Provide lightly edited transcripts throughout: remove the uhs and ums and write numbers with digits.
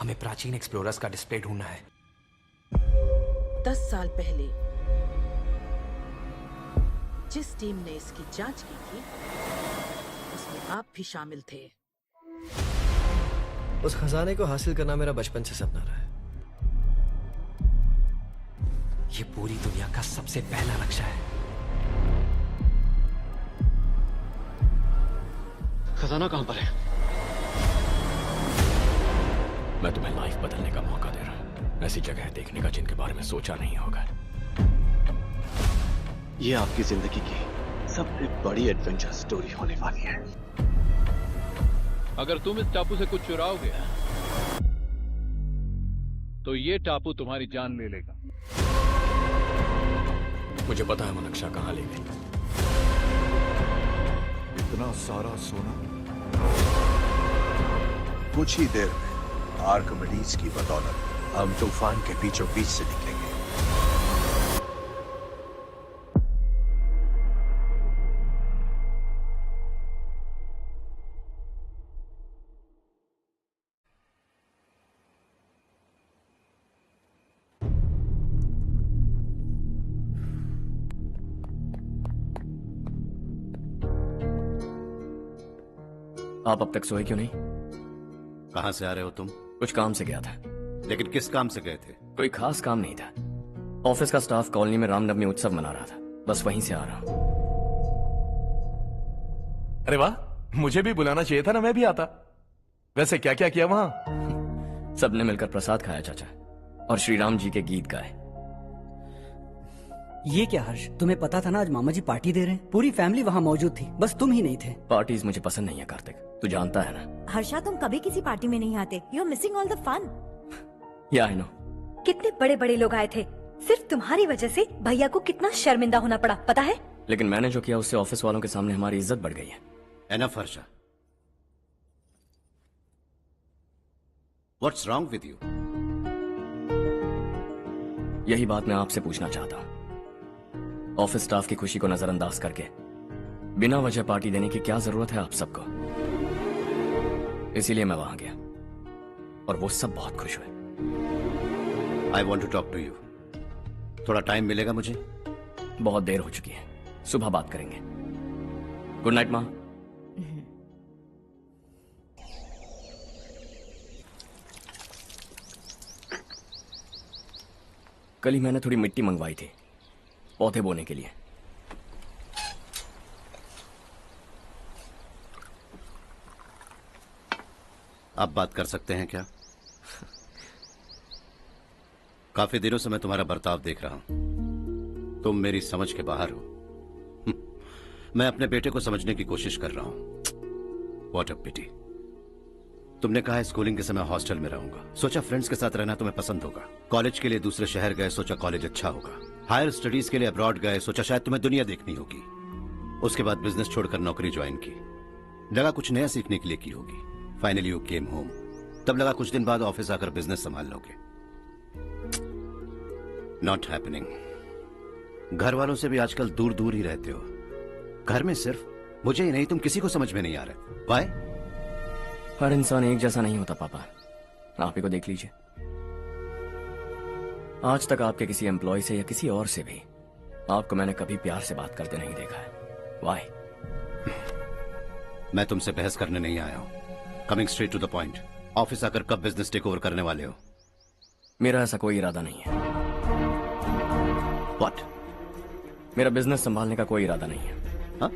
हमें प्राचीन एक्सप्लोरर्स का डिस्प्ले ढूंढना है। 10 साल पहले जिस टीम ने इसकी जांच की थी उसमें आप भी शामिल थे। उस खजाने को हासिल करना मेरा बचपन से सपना रहा है। ये पूरी दुनिया का सबसे पहला नक्शा है। खजाना कहां पर है? मैं तुम्हें लाइफ बदलने का मौका दे रहा हूं, ऐसी जगह देखने का जिनके बारे में सोचा नहीं होगा। ये आपकी जिंदगी की सबसे बड़ी एडवेंचर स्टोरी होने वाली है। अगर तुम इस टापू से कुछ चुराओगे तो ये टापू तुम्हारी जान ले लेगा। मुझे पता है वो नक्शा कहां ले गई। इतना सारा सोना कुछ ही देर में आर्किमिडीज की बदौलत हम तूफान के बीचों बीच से निकलेंगे। आप अब तक सोए क्यों नहीं? कहां से आ रहे हो तुम? कुछ काम से गया था। लेकिन किस काम से गए थे? कोई खास काम नहीं था। ऑफिस का स्टाफ कॉलोनी में रामनवमी उत्सव मना रहा था, बस वहीं से आ रहा हूं। अरे वाह, मुझे भी बुलाना चाहिए था ना, मैं भी आता। वैसे क्या क्या किया वहां? सबने मिलकर प्रसाद खाया चाचा, और श्री राम जी के गीत गाए। ये क्या हर्ष, तुम्हें पता था ना आज मामा जी पार्टी दे रहे हैं? पूरी फैमिली वहाँ मौजूद थी, बस तुम ही नहीं थे। पार्टीज मुझे पसंद नहीं है कार्तिक, तू जानता है ना। हर्षा, तुम कभी किसी पार्टी में नहीं आते। You are missing all the fun. Yeah I no. कितने बड़े बड़े लोग आए थे, सिर्फ तुम्हारी वजह से भैया को कितना शर्मिंदा होना पड़ा, पता है? लेकिन मैंने जो किया उससे ऑफिस वालों के सामने हमारी इज्जत बढ़ गई है। Enough Harsha, what's wrong with you? यही बात मैं आपसे पूछना चाहता हूं। ऑफिस स्टाफ की खुशी को नजरअंदाज करके बिना वजह पार्टी देने की क्या जरूरत है आप सबको? इसीलिए मैं वहां गया और वो सब बहुत खुश हुए। I want to talk to you. थोड़ा टाइम मिलेगा मुझे? बहुत देर हो चुकी है, सुबह बात करेंगे। गुड नाइट माँ। कल ही मैंने थोड़ी मिट्टी मंगवाई थी पौधे बोने के लिए। आप बात कर सकते हैं क्या? काफी दिनों से मैं तुम्हारा बर्ताव देख रहा हूं। तुम मेरी समझ के बाहर हो। मैं अपने बेटे को समझने की कोशिश कर रहा हूं। व्हाट अ पिटी। तुमने कहा स्कूलिंग के समय हॉस्टल में रहूंगा, सोचा फ्रेंड्स के साथ रहना तुम्हें पसंद होगा। कॉलेज के लिए दूसरे शहर गए, सोचा कॉलेज अच्छा होगा। हायर स्टडीज के लिए अब्रॉड गए, सोचा शायद तुम्हें दुनिया देखनी होगी। उसके बाद बिजनेस छोड़कर नौकरी ज्वाइन की, लगा कुछ नया सीखने के लिए की होगी। फाइनली यू केम होम, तब लगा कुछ दिन बाद ऑफिस आकर बिजनेस संभाल लोगे। Not happening. घर वालों से भी आजकल दूर दूर ही रहते हो। घर में सिर्फ मुझे ही नहीं, तुम किसी को समझ में नहीं आ रहे। वाई? हर इंसान एक जैसा नहीं होता पापा, आप ही को देख लीजिए। आज तक आपके किसी एम्प्लॉय से या किसी और से भी आपको मैंने कभी प्यार से बात करते नहीं देखा है। वाई? मैं तुमसे बहस करने नहीं आया हूं। Coming straight to the point, office आकर कब बिजनेस टेक ओवर करने वाले हो? मेरा ऐसा कोई इरादा नहीं है। व्हाट? मेरा बिजनेस संभालने का कोई इरादा नहीं है। हा?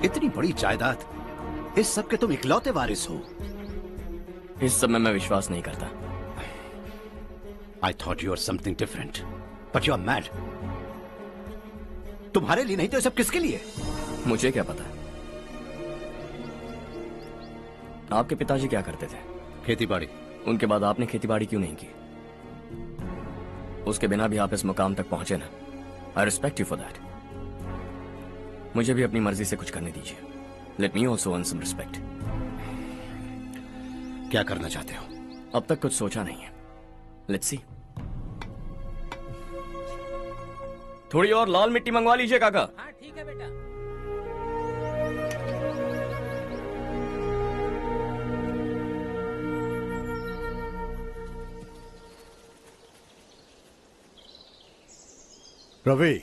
इतनी बड़ी जायदाद, इस सब के तुम इकलौते वारिस हो। इस सब में मैं विश्वास नहीं करता। I thought you were something different, but you are mad. तुम्हारे लिए नहीं तो ये सब किसके लिए? मुझे क्या पता। आपके पिताजी क्या करते थे? खेतीबाड़ी। उनके बाद आपने खेतीबाड़ी क्यों नहीं की? उसके बिना भी आप इस मुकाम तक पहुंचे ना। I respect you for that. मुझे भी अपनी मर्जी से कुछ करने दीजिए। Let me also earn some respect. क्या करना चाहते हो? अब तक कुछ सोचा नहीं है। Let's see. थोड़ी और लाल मिट्टी मंगवा लीजिए काका। हाँ ठीक है बेटा। रवि,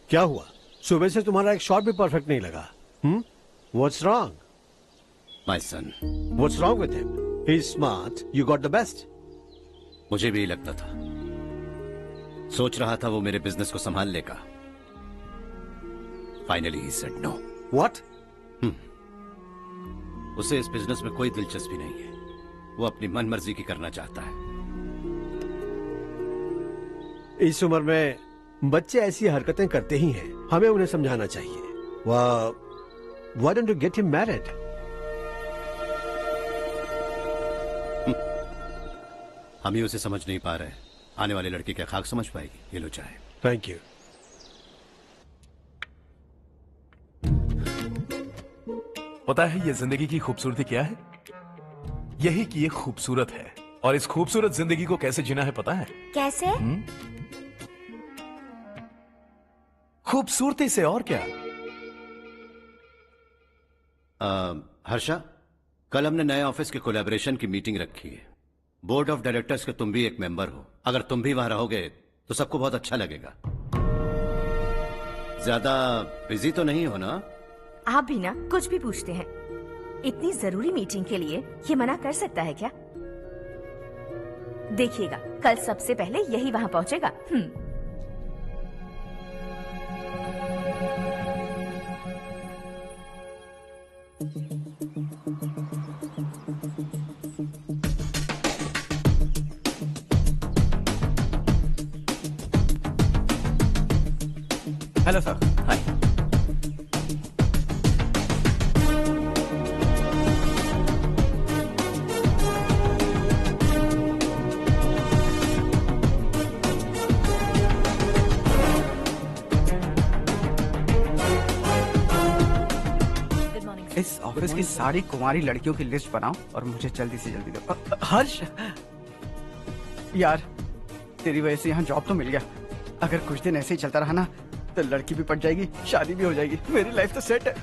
क्या हुआ? सुबह से तुम्हारा एक शॉट भी परफेक्ट नहीं लगा। What's wrong? My son. What's wrong with him? He is smart, you got the best. मुझे भी लगता था, सोच रहा था वो मेरे बिजनेस को संभाल लेगा। Finally he said no. What? उसे इस बिजनेस में कोई दिलचस्पी नहीं है, वो अपनी मनमर्जी की करना चाहता है। इस उम्र में बच्चे ऐसी हरकतें करते ही हैं, हमें उन्हें समझाना चाहिए। Why don't you get him married? हम ही उसे समझ नहीं पा रहे, आने वाली लड़की क्या खाक समझ पाएगी? ये लो चाहे। Thank you. पता है ये जिंदगी की खूबसूरती क्या है? यही कि ये खूबसूरत है, और इस खूबसूरत जिंदगी को कैसे जीना है पता है? कैसे? खूबसूरती से, और क्या। हर्षा, कल हमने नए ऑफिस के कोलैबोरेशन की मीटिंग रखी है। बोर्ड ऑफ डायरेक्टर्स के तुम भी एक मेंबर हो। अगर तुम भी वहां रहोगे तो सबको बहुत अच्छा लगेगा। ज्यादा बिजी तो नहीं हो ना? आप भी ना कुछ भी पूछते हैं। इतनी जरूरी मीटिंग के लिए ये मना कर सकता है क्या? देखिएगा, कल सबसे पहले यही वहां पहुंचेगा। Hello sir. हाय। इस ऑफिस की सारी कुंवारी लड़कियों की लिस्ट बनाओ और मुझे जल्दी से जल्दी दो। हर्ष, यार तेरी वजह से यहाँ जॉब तो मिल गया। अगर कुछ दिन ऐसे ही चलता रहा ना तो लड़की भी पट जाएगी, शादी भी हो जाएगी, मेरी लाइफ तो सेट है।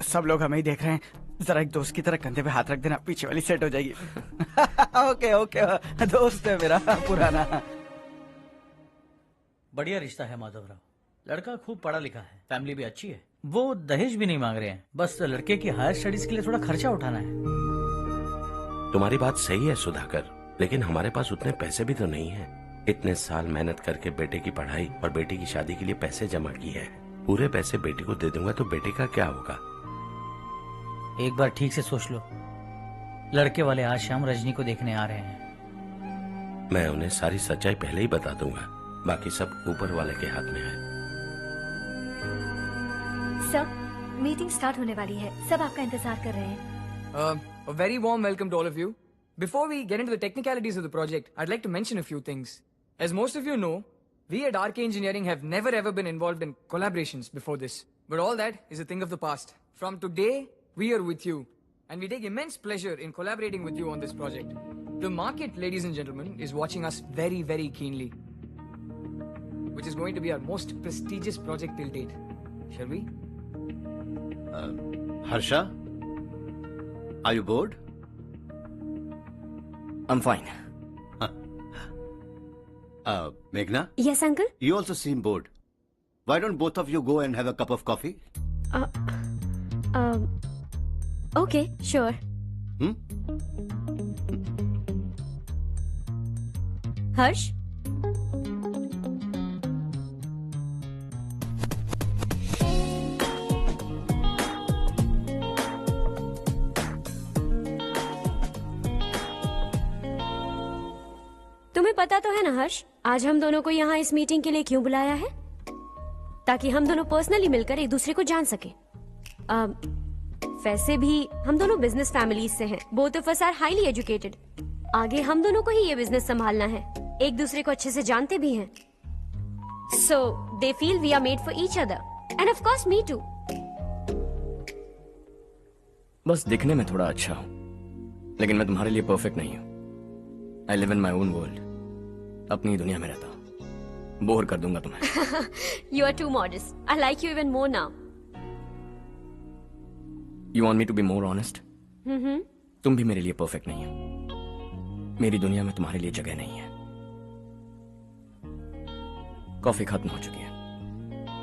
सब लोग हमें ही देख रहे हैं, जरा एक दोस्त की तरह कंधे पे हाथ रख देना, पीछे वाली सेट हो जाएगी। ओके ओके, दोस्त है मेरा पुराना। बढ़िया रिश्ता है माधवराव। लड़का खूब पढ़ा लिखा है, फैमिली भी अच्छी है। वो दहेज भी नहीं मांग रहे हैं, बस लड़के की हायर स्टडीज के लिए थोड़ा खर्चा उठाना है। तुम्हारी बात सही है सुधाकर, लेकिन हमारे पास उतने पैसे भी तो नहीं है। इतने साल मेहनत करके बेटे की पढ़ाई और बेटे की शादी के लिए पैसे जमा किए हैं। पूरे पैसे बेटे को दे दूंगा तो बेटे का क्या होगा? एक बार ठीक से सोच लो। लड़के वाले आज शाम रजनी को देखने आ रहे हैं। मैं उन्हें सारी सच्चाई पहले ही बता दूंगा, बाकी सब ऊपर वाले के हाथ में है। सर, मीटिंग स्टार्ट होने वाली है, सब आपका इंतजार कर रहे हैं। A very warm welcome to all of you. Before we get into the technicalities of the project, I'd like to mention a few things. As most of you know, we at RK Engineering have never ever been involved in collaborations before this. But all that is a thing of the past. From today, we are with you. And we take immense pleasure in collaborating with you on this project. The market, ladies and gentlemen, is watching us very, very keenly. Which is going to be our most prestigious project till date. Shall we? Harsha, are you bored? I'm fine. Meghna? Yes, uncle? You also seem bored. Why don't both of you go and have a cup of coffee? Okay, sure. Harsh? तुम्हें पता तो है ना हर्ष, आज हम दोनों को यहाँ इस मीटिंग के लिए क्यों बुलाया है? ताकि हम दोनों पर्सनली मिलकर एक दूसरे को जान सके। वैसे भी हम दोनों बिजनेस फैमिलीज से हैं। Both of us are highly educated. आगे हम दोनों को ही ये बिजनेस संभालना है। एक दूसरे को अच्छे से जानते भी हैं। So they feel we are made for each other and of course me too. बस दिखने में थोड़ा अच्छा हूं, लेकिन मैं तुम्हारे लिए परफेक्ट नहीं हूं। I live in my own world, अपनी दुनिया में रहता हूं। बोर कर दूंगा तुम्हें। You are too modest. I like you even more now. You want me to be more honest? तुम भी मेरे लिए परफेक्ट नहीं हो। मेरी दुनिया में तुम्हारे लिए जगह नहीं है। कॉफी खत्म हो चुकी है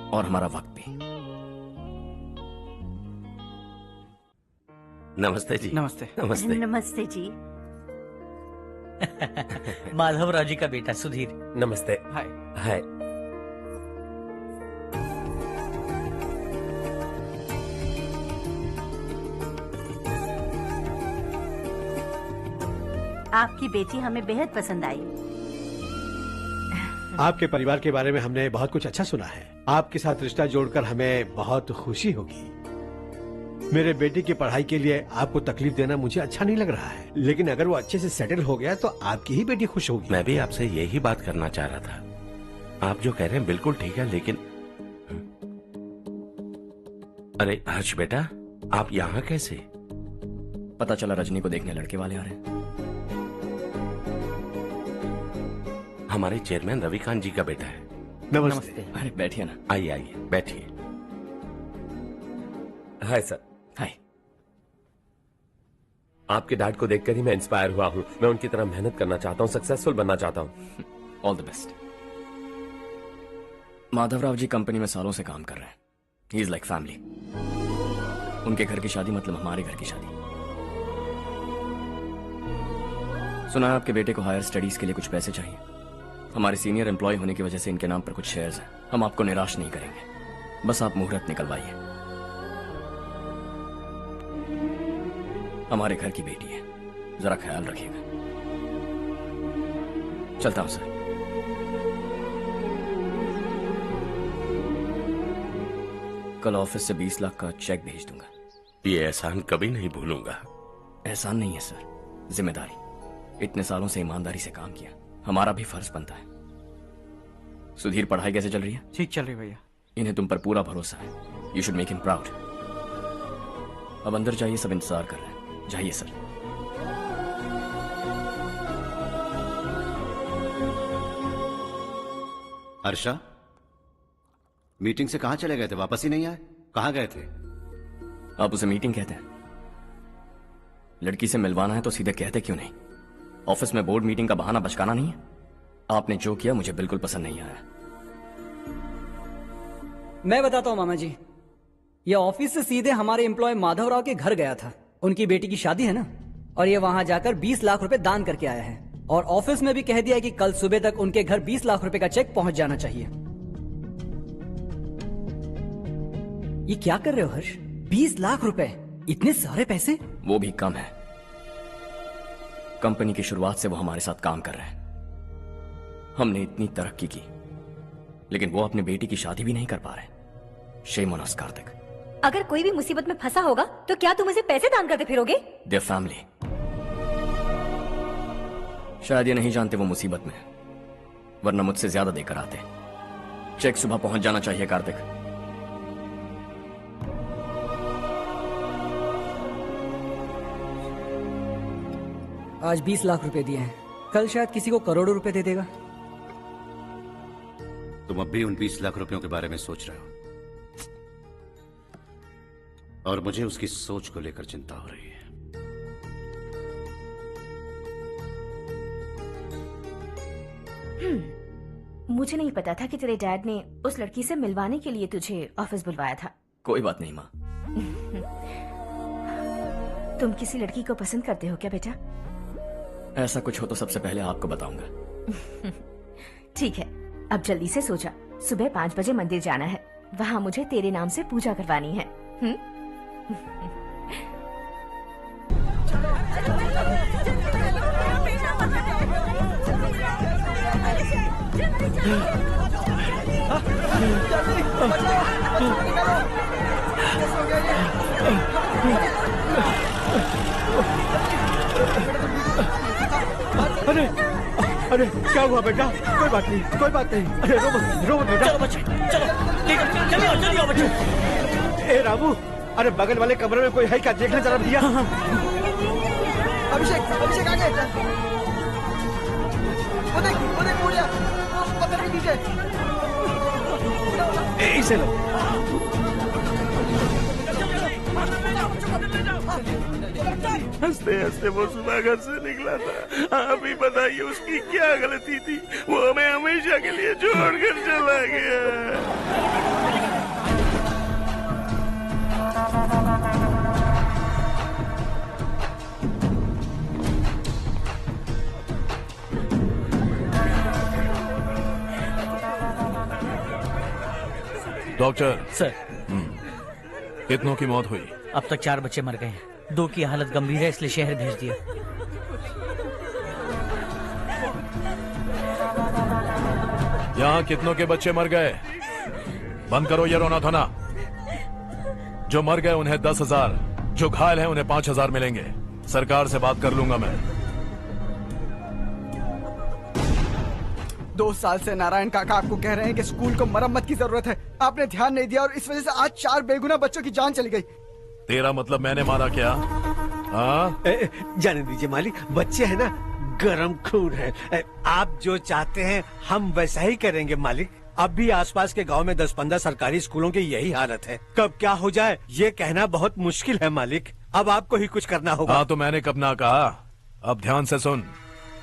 और हमारा वक्त भी। नमस्ते जी। नमस्ते। नमस्ते। नमस्ते जी। माधवराव जी का बेटा सुधीर। नमस्ते। हाय। हाय। आपकी बेटी हमें बेहद पसंद आई। आपके परिवार के बारे में हमने बहुत कुछ अच्छा सुना है। आपके साथ रिश्ता जोड़कर हमें बहुत खुशी होगी। मेरे बेटे की पढ़ाई के लिए आपको तकलीफ देना मुझे अच्छा नहीं लग रहा है, लेकिन अगर वो अच्छे से सेटल हो गया तो आपकी ही बेटी खुश होगी। मैं भी आपसे यही बात करना चाह रहा था। आप जो कह रहे हैं बिल्कुल ठीक है, लेकिन अरे हर्ष बेटा, आप यहाँ कैसे? पता चला रजनी को देखने लड़के वाले आ रहे हैं। हमारे चेयरमैन रविकांत जी का बेटा है। नमस्ते। अरे बैठिए ना। आइए आइए बैठिए। Hi sir. हाय। आपके डैड को देखकर ही मैं इंस्पायर हुआ हूँ। मैं उनकी तरह मेहनत करना चाहता हूँ, सक्सेसफुल बनना चाहता हूँ। All the best. Madhavrao ji company में सालों से काम कर रहे हैं। He is like family. उनके घर की शादी मतलब हमारे घर की शादी। सुना है आपके बेटे को हायर स्टडीज के लिए कुछ पैसे चाहिए। हमारे सीनियर एम्प्लॉय होने की वजह से इनके नाम पर कुछ शेयर्स हैं। हम आपको निराश नहीं करेंगे, बस आप मुहूर्त निकलवाइए। हमारे घर की बेटी है, जरा ख्याल रखिएगा। चलता हूं सर। कल ऑफिस से 20 लाख का चेक भेज दूंगा। ये एहसान कभी नहीं भूलूंगा। एहसान नहीं है सर, जिम्मेदारी। इतने सालों से ईमानदारी से काम किया, हमारा भी फर्ज बनता है। सुधीर, पढ़ाई कैसे चल रही है? ठीक चल रही भैया। इन्हें तुम पर पूरा भरोसा है। You should make him proud. अब अंदर जाइए, सब इंतजार कर रहे हैं। जाइए सर। हर्षा, मीटिंग से कहां चले गए थे? वापस ही नहीं आए? कहां गए थे? आप उसे मीटिंग कहते हैं? लड़की से मिलवाना है तो सीधे कहते क्यों नहीं? ऑफिस में बोर्ड मीटिंग का बहाना बचकाना नहीं है। आपने जो किया मुझे बिल्कुल पसंद नहीं आया। मैं बताता हूँ मामा जी, ये ऑफिस से सीधे हमारे एम्प्लॉय माधवराव के घर गया था। उनकी बेटी की शादी है ना, और ये वहां जाकर 20 लाख रुपए दान करके आया है। और ऑफिस में भी कह दिया कि कल सुबह तक उनके घर 20 लाख रुपए का चेक पहुंच जाना चाहिए। ये क्या कर रहे हो हर्ष? 20 लाख रुपए, इतने सारे पैसे? वो भी कम है। कंपनी की शुरुआत से वो हमारे साथ काम कर रहे हैं। हमने इतनी तरक्की की, लेकिन वो अपनी बेटी की शादी भी नहीं कर पा रहे। Shame on us Kartik. अगर कोई भी मुसीबत में फंसा होगा तो क्या तुम उसे पैसे दान करते फिरोगे? Their family. शायद ये नहीं जानते वो मुसीबत में है, वरना मुझसे ज्यादा देकर आते। चेक सुबह पहुंच जाना चाहिए कार्तिक। आज 20 लाख रुपए दिए हैं, कल शायद किसी को करोड़ों रुपए दे देगा। तुम अब भी उन 20 लाख रुपयों के बारे में सोच रहे हो, और मुझे उसकी सोच को लेकर चिंता हो रही है। मुझे नहीं पता था कि तेरे डैड ने उस लड़की से मिलवाने के लिए तुझे ऑफिस बुलवाया था। कोई बात नहीं माँ। तुम किसी लड़की को पसंद करते हो क्या बेटा? ऐसा कुछ हो तो सबसे पहले आपको बताऊंगा। ठीक है, अब जल्दी से सो जा। सुबह 5 बजे मंदिर जाना है, वहाँ मुझे तेरे नाम से पूजा करवानी है। अरे अरे क्या हुआ बेटा? कोई बात नहीं, कोई बात नहीं। अरे रो मत बेटा। चलो बच्चे, चलो जल्दी आओ बच्चे। ए रामू, अरे बगल वाले कमरे में कोई है क्या? देखना जरा भैया। अभिषेक, अभिषेक आ गए। वो देख मुड़िया, पत्थर के नीचे। इसे लो। हंसते हंसते वो सुबह घर से निकला था। आप ही बताइए उसकी क्या गलती थी, वो हमें हमेशा के लिए छोड़कर चला गया। डॉक्टर सर, कितनों की मौत हुई? अब तक 4 बच्चे मर गए हैं, 2 की हालत गंभीर है, इसलिए शहर भेज दिया। यहाँ कितनों के बच्चे मर गए? बंद करो ये रोना धोना। जो मर गए उन्हें 10,000, जो घायल हैं उन्हें 5,000 मिलेंगे। सरकार से बात कर लूंगा मैं। 2 साल से नारायण काका आपको कह रहे हैं कि स्कूल को मरम्मत की जरूरत है। आपने ध्यान नहीं दिया और इस वजह से आज 4 बेगुनाह बच्चों की जान चली गई। तेरा मतलब मैंने मारा क्या? हाँ, जाने दीजिए मालिक, बच्चे हैं ना, गरम खून है। आप जो चाहते हैं हम वैसा ही करेंगे मालिक। अब भी आसपास के गांव में 10-15 सरकारी स्कूलों की यही हालत है। कब क्या हो जाए ये कहना बहुत मुश्किल है मालिक। अब आपको ही कुछ करना होगा। हाँ तो मैंने कब ना कहा। अब ध्यान से सुन,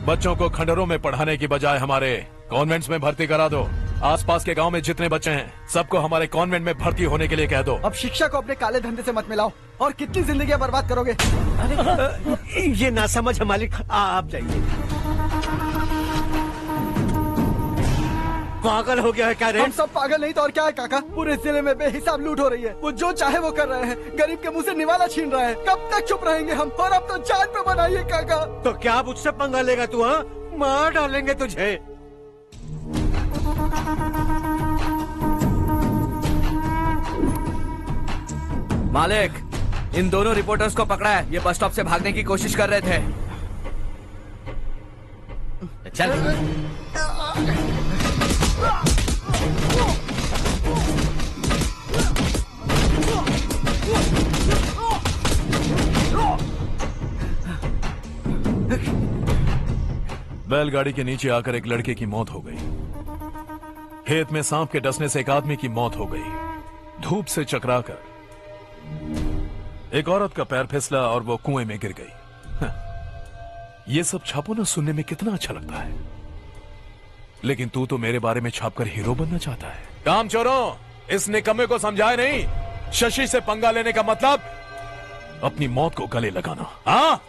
बच्चों को खंडरों में पढ़ाने की बजाय हमारे कॉन्वेंट्स में भर्ती करा दो। आसपास के गांव में जितने बच्चे हैं सबको हमारे कॉन्वेंट में भर्ती होने के लिए कह दो। अब शिक्षा को अपने काले धंधे से मत मिलाओ। और कितनी जिंदगियां बर्बाद करोगे? ये ना समझ है मालिक, आप जाइए। पागल हो गया है क्या रे? हम सब पागल नहीं तो और क्या है काका। पूरे जिले में बेहिसाब लूट हो रही है। वो जो चाहे वो कर रहे हैं, गरीब के मुंह से निवाला छीन रहे हैं। कब तक चुप रहेंगे हम? और अब तो जान पे बनाइए काका। तो क्या अब उससे पंगा लेगा तू? हाँ, मार डालेंगे तुझे। मालिक, इन दोनों रिपोर्टर्स को पकड़ा है। ये बस स्टॉप से भागने की कोशिश कर रहे थे। चल। बैलगाड़ी के नीचे आकर एक लड़के की मौत हो गई। खेत में सांप के डसने से एक आदमी की मौत हो गई। धूप से चकराकर एक औरत का पैर फिसला और वो कुएं में गिर गई। ये सब छापो ना, सुनने में कितना अच्छा लगता है। लेकिन तू तो मेरे बारे में छापकर हीरो बनना चाहता है। काम चोरों, इस निकम्मे को समझाए नहीं। शशि से पंगा लेने का मतलब अपनी मौत को गले लगाना। हाँ,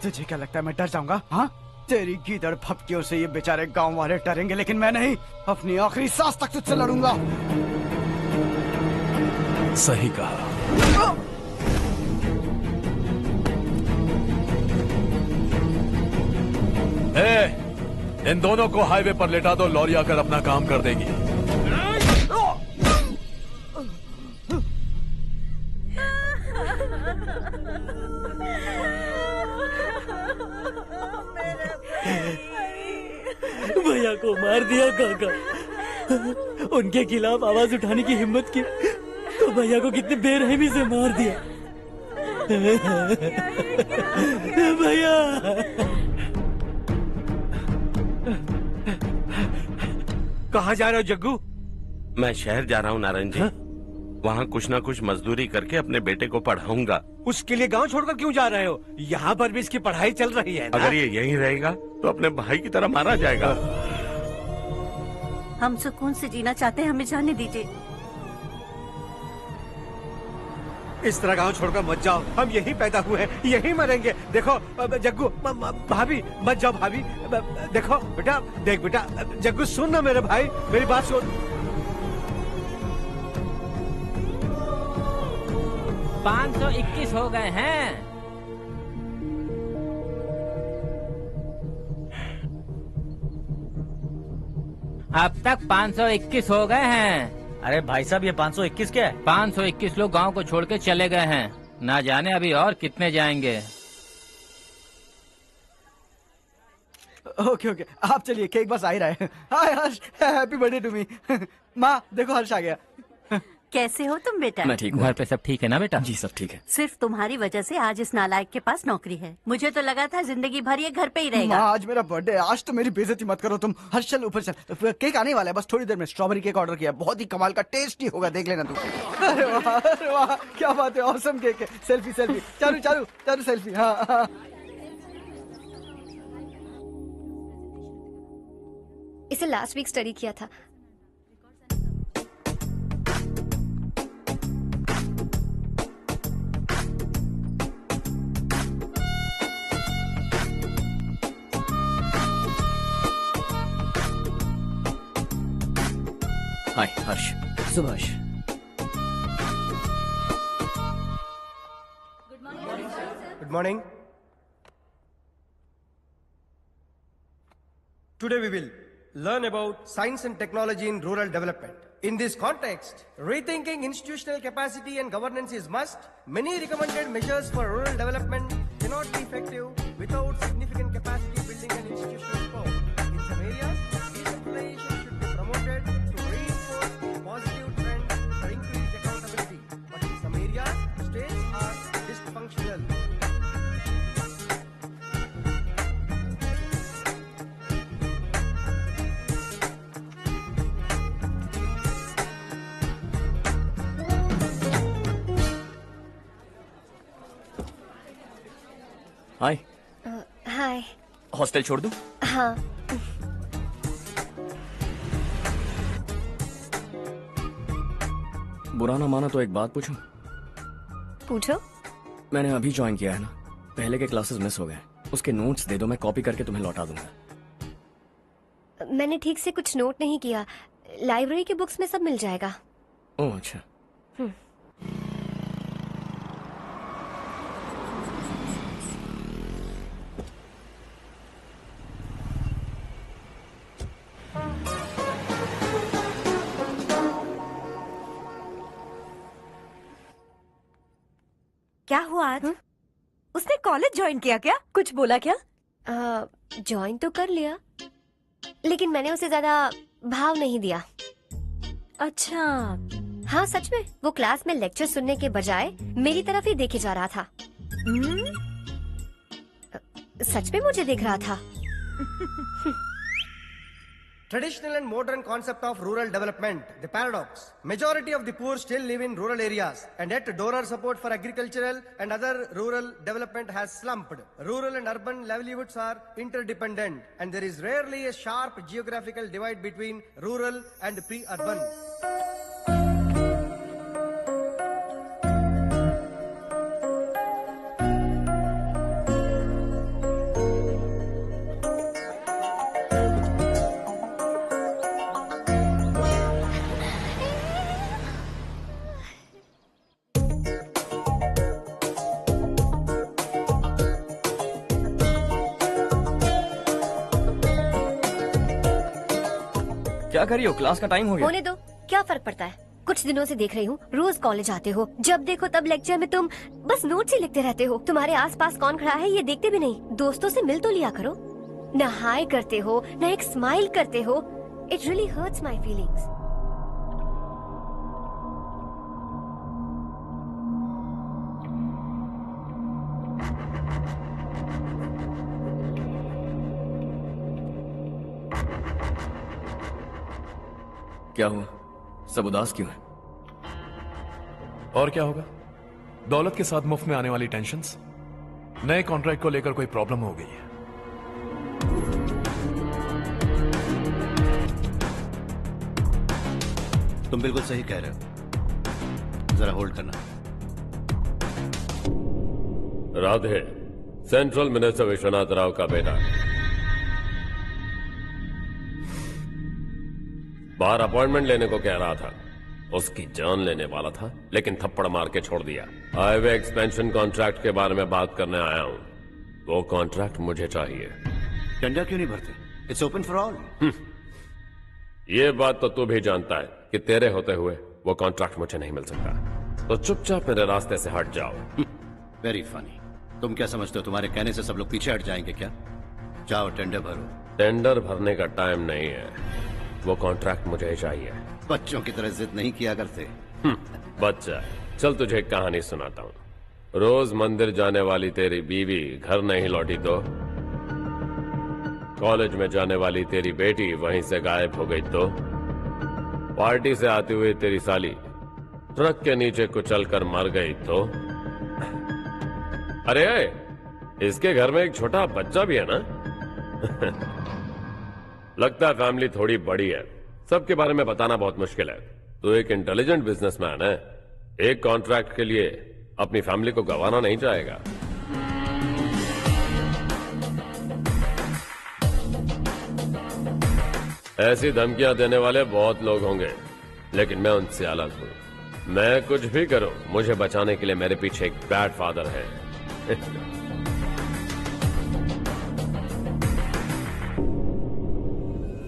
तुझे क्या लगता है मैं डर जाऊंगा? हाँ, तेरी गीदड़ फपकियों से ये बेचारे गांव वाले डरेंगे, लेकिन मैं नहीं। अपनी आखिरी सांस तक तुझसे लड़ूंगा। सही कहा। इन दोनों को हाईवे पर लेटा दो, लॉरी आकर अपना काम कर देगी। भैया को मार दिया काका। उनके खिलाफ आवाज उठाने की हिम्मत की तो भैया को कितने बेरहमी से मार दिया। भैया कहाँ जा रहे हो जग्गू? मैं शहर जा रहा हूँ नारायण जी। वहाँ कुछ ना कुछ मजदूरी करके अपने बेटे को पढ़ाऊंगा। उसके लिए गांव छोड़कर क्यों जा रहे हो? यहाँ पर भी इसकी पढ़ाई चल रही है ना? अगर ये यहीं रहेगा तो अपने भाई की तरह मारा जाएगा। हम सुकून से जीना चाहते हैं, हमें जाने दीजिए। इस तरह गांव छोड़कर मत जाओ। हम यहीं पैदा हुए हैं, यहीं मरेंगे। देखो जग्गू, भाभी मत जाओ। भाभी देखो बेटा, देख बेटा, जग्गू सुन ना मेरे भाई, मेरी बात सुन। 521 हो गए हैं। अब तक 521 हो गए हैं। अरे भाई साहब, ये 521 क्या है? 521 लोग गांव को छोड़ के चले गए हैं। ना जाने अभी और कितने जाएंगे। ओके ओके, आप चलिए, केक बस आ ही रहा है। हाय हर्ष, हैप्पी बर्थडे टू मी। माँ देखो, हर्ष आ गया। कैसे हो तुम बेटा? मैं ठीक हूँ। घर पे सब ठीक है ना बेटा? जी सब ठीक है। सिर्फ तुम्हारी वजह से आज इस नालायक के पास नौकरी है। मुझे तो लगा था जिंदगी भर ये घर पे ही रहेगा। माँ, आज मेरा बर्थडे है, आज तो मेरी बेइज्जती मत करो तुम। हर्ष चल ऊपर चल, केक आने वाला है, बस थोड़ी देर में। स्ट्रॉबेरी केक ऑर्डर किया, बहुत ही कमाल का, टेस्टी होगा, देख लेना तू। अरे वाह, क्या बात है, ऑसम केक है। सेल्फी सेल्फी, चालू चालू चालू सेल्फी। हाँ हाँ। इसे लास्ट वीक स्टडी किया था। हाय हर्ष। Subhash. Good morning. Today we will learn about science and technology in rural development. In this context, rethinking institutional capacity and governance is must. Many recommended measures for rural development cannot be effective without significant capacity building and institutional support. In some areas, decentralization should be promoted to reinforce positive trends for increased accountability. But in some areas, states are dysfunctional. Hi. Hi. Hostel छोड़ दूं? हाँ। बुरा ना माना तो एक बात पूछूं? पूछो। मैंने अभी ज्वाइन किया है ना, पहले के क्लासेस मिस हो गए। उसके नोट्स दे दो, मैं कॉपी करके तुम्हें लौटा दूंगा। मैंने ठीक से कुछ नोट नहीं किया। लाइब्रेरी के बुक्स में सब मिल जाएगा। ओह अच्छा। क्या हुआ आज? उसने कॉलेज ज्वाइन किया क्या? कुछ बोला क्या? ज्वाइन तो कर लिया, लेकिन मैंने उसे ज्यादा भाव नहीं दिया। अच्छा। हाँ सच में, वो क्लास में लेक्चर सुनने के बजाय मेरी तरफ ही देखे जा रहा था। सच में मुझे देख रहा था। Traditional and modern concept of rural development, the paradox. Majority of the poor still live in rural areas, and yet donor support for agricultural and other rural development has slumped. Rural and urban livelihoods are interdependent, and there is rarely a sharp geographical divide between rural and pre-urban. क्या कर रही हो? Class का time हो गया। होने दो, क्या फर्क पड़ता है। कुछ दिनों से देख रही हूँ, रोज कॉलेज आते हो, जब देखो तब लेक्चर में तुम बस नोट्स ही लिखते रहते हो। तुम्हारे आसपास कौन खड़ा है ये देखते भी नहीं। दोस्तों से मिल तो लिया करो। न हाय करते हो, न एक स्माइल करते हो। It really hurts my feelings. क्या हुआ? सब उदास क्यों है? और क्या होगा? दौलत के साथ मुफ्त में आने वाली टेंशन्स। नए कॉन्ट्रैक्ट को लेकर कोई प्रॉब्लम हो गई है। तुम बिल्कुल सही कह रहे हो, जरा होल्ड करना। राधे, सेंट्रल मिनिस्टर विश्वनाथ राव का बेटा। बाहर अपॉइंटमेंट लेने को कह रहा था, उसकी जान लेने वाला था, लेकिन थप्पड़ मार के छोड़ दिया। हाईवे एक्सपेंशन कॉन्ट्रैक्ट के बारे में बात करने आया हूं। वो कॉन्ट्रैक्ट मुझे चाहिए। टेंडर क्यों नहीं भरते? It's open for all. ये बात तो तू भी जानता है कि तेरे होते हुए वो कॉन्ट्रैक्ट मुझे नहीं मिल सकता, तो चुपचाप मेरे रास्ते से हट जाओ। Very funny. तुम क्या समझते हो, तुम्हारे कहने से सब लोग पीछे हट जाएंगे क्या? जाओ टेंडर भरो। टेंडर भरने का टाइम नहीं है, वो कॉन्ट्रैक्ट मुझे चाहिए। बच्चों की तरह जिद नहीं किया करते। बच्चा, चल तुझे एक कहानी सुनाता हूं। रोज मंदिर जाने वाली तेरी बीवी घर नहीं लौटी तो, कॉलेज में जाने वाली तेरी बेटी वहीं से गायब हो गई तो, पार्टी से आती हुई तेरी साली ट्रक के नीचे कुचलकर मर गई तो। अरे इसके घर में एक छोटा बच्चा भी है ना। लगता है फैमिली थोड़ी बड़ी है, सबके बारे में बताना बहुत मुश्किल है। तो एक इंटेलिजेंट बिजनेसमैन है, एक कॉन्ट्रैक्ट के लिए अपनी फैमिली को गंवाना नहीं चाहेगा। ऐसी धमकियां देने वाले बहुत लोग होंगे, लेकिन मैं उनसे अलग हूं। मैं कुछ भी करूं, मुझे बचाने के लिए मेरे पीछे एक बैड फादर है।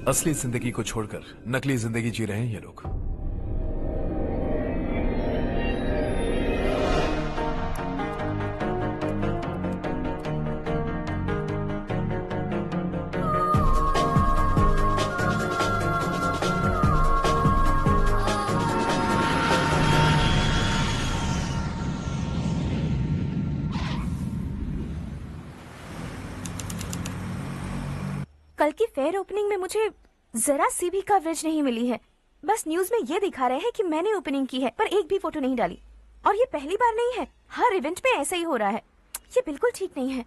असली जिंदगी को छोड़कर नकली जिंदगी जी रहे हैं ये लोग। कल की फेयर ओपनिंग में मुझे जरा सी भी कवरेज नहीं मिली है। बस न्यूज में ये दिखा रहे हैं कि मैंने ओपनिंग की है, पर एक भी फोटो नहीं डाली। और ये पहली बार नहीं है, हर इवेंट में ऐसा ही हो रहा है। ये बिल्कुल ठीक नहीं है।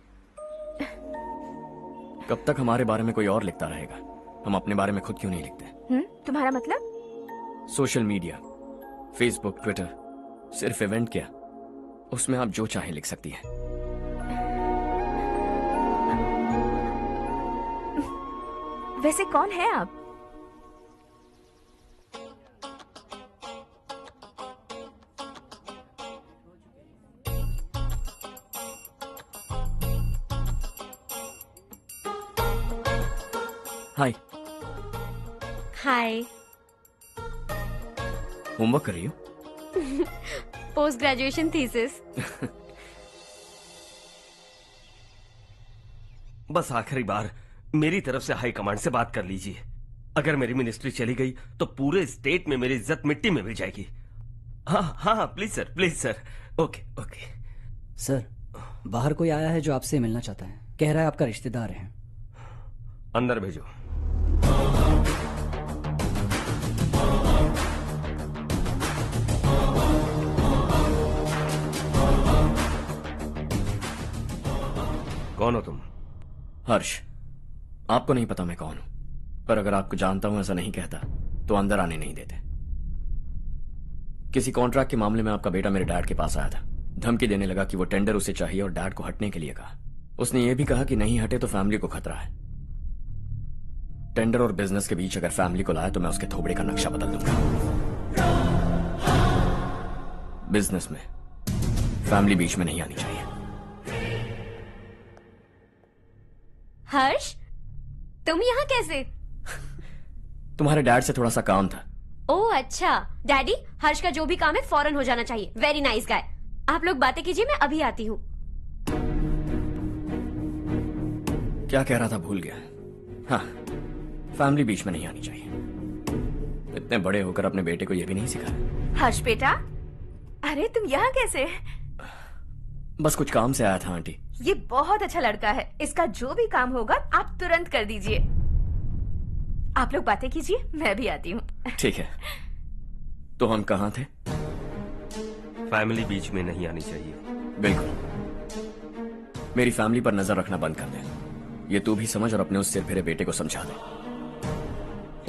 कब तक हमारे बारे में कोई और लिखता रहेगा? हम अपने बारे में खुद क्यों नहीं लिखते? तुम्हारा मतलब? सोशल मीडिया, फेसबुक, ट्विटर, सिर्फ इवेंट क्या, उसमें आप जो चाहे लिख सकती हैं। वैसे कौन है आप? हाय। हाय। होमवर्क कर रही हो? Post graduation thesis. बस आखिरी बार मेरी तरफ से हाई कमांड से बात कर लीजिए। अगर मेरी मिनिस्ट्री चली गई तो पूरे स्टेट में मेरी इज्जत मिट्टी में मिल जाएगी। हाँ हाँ please sir, please sir. Okay okay sir, बाहर कोई आया है जो आपसे मिलना चाहता है। कह रहा है आपका रिश्तेदार है। अंदर भेजो। कौन हो तुम? हर्ष। आपको नहीं पता मैं कौन हूं, पर अगर आपको जानता हूं ऐसा नहीं कहता तो अंदर आने नहीं देते। किसी कॉन्ट्रैक्ट के मामले में आपका बेटा मेरे डैड के पास आया था। धमकी देने लगा कि वो टेंडर उसे चाहिए और डैड को हटने के लिए कहा। उसने ये भी कहा कि नहीं हटे तो फैमिली को खतरा है। टेंडर और बिजनेस के बीच अगर फैमिली को लाया तो मैं उसके थोबड़े का नक्शा बदल दूंगा। बिजनेस में फैमिली बीच में नहीं आनी चाहिए। हर्ष, तुम यहाँ कैसे? तुम्हारे डैड से थोड़ा सा काम था। ओह अच्छा। डैडी, हर्ष का जो भी काम है फौरन हो जाना चाहिए। Very nice guy. आप लोग बातें कीजिए, मैं अभी आती हूँ। क्या कह रहा था भूल गया। हाँ, फैमिली बीच में नहीं आनी चाहिए। इतने बड़े होकर अपने बेटे को यह भी नहीं सिखाया। हर्ष बेटा, अरे तुम यहाँ कैसे? बस कुछ काम से आया था आंटी। ये बहुत अच्छा लड़का है। इसका जो भी काम होगा आप तुरंत कर दीजिए। आप लोग बातें कीजिए, मैं भी आती हूँ। ठीक है। तो हम कहाँ थे? फैमिली बीच में नहीं आनी चाहिए। बिल्कुल। मेरी फैमिली पर नजर रखना बंद कर दे। ये तू भी समझ और अपने उस सिर फिरे बेटे को समझा दे।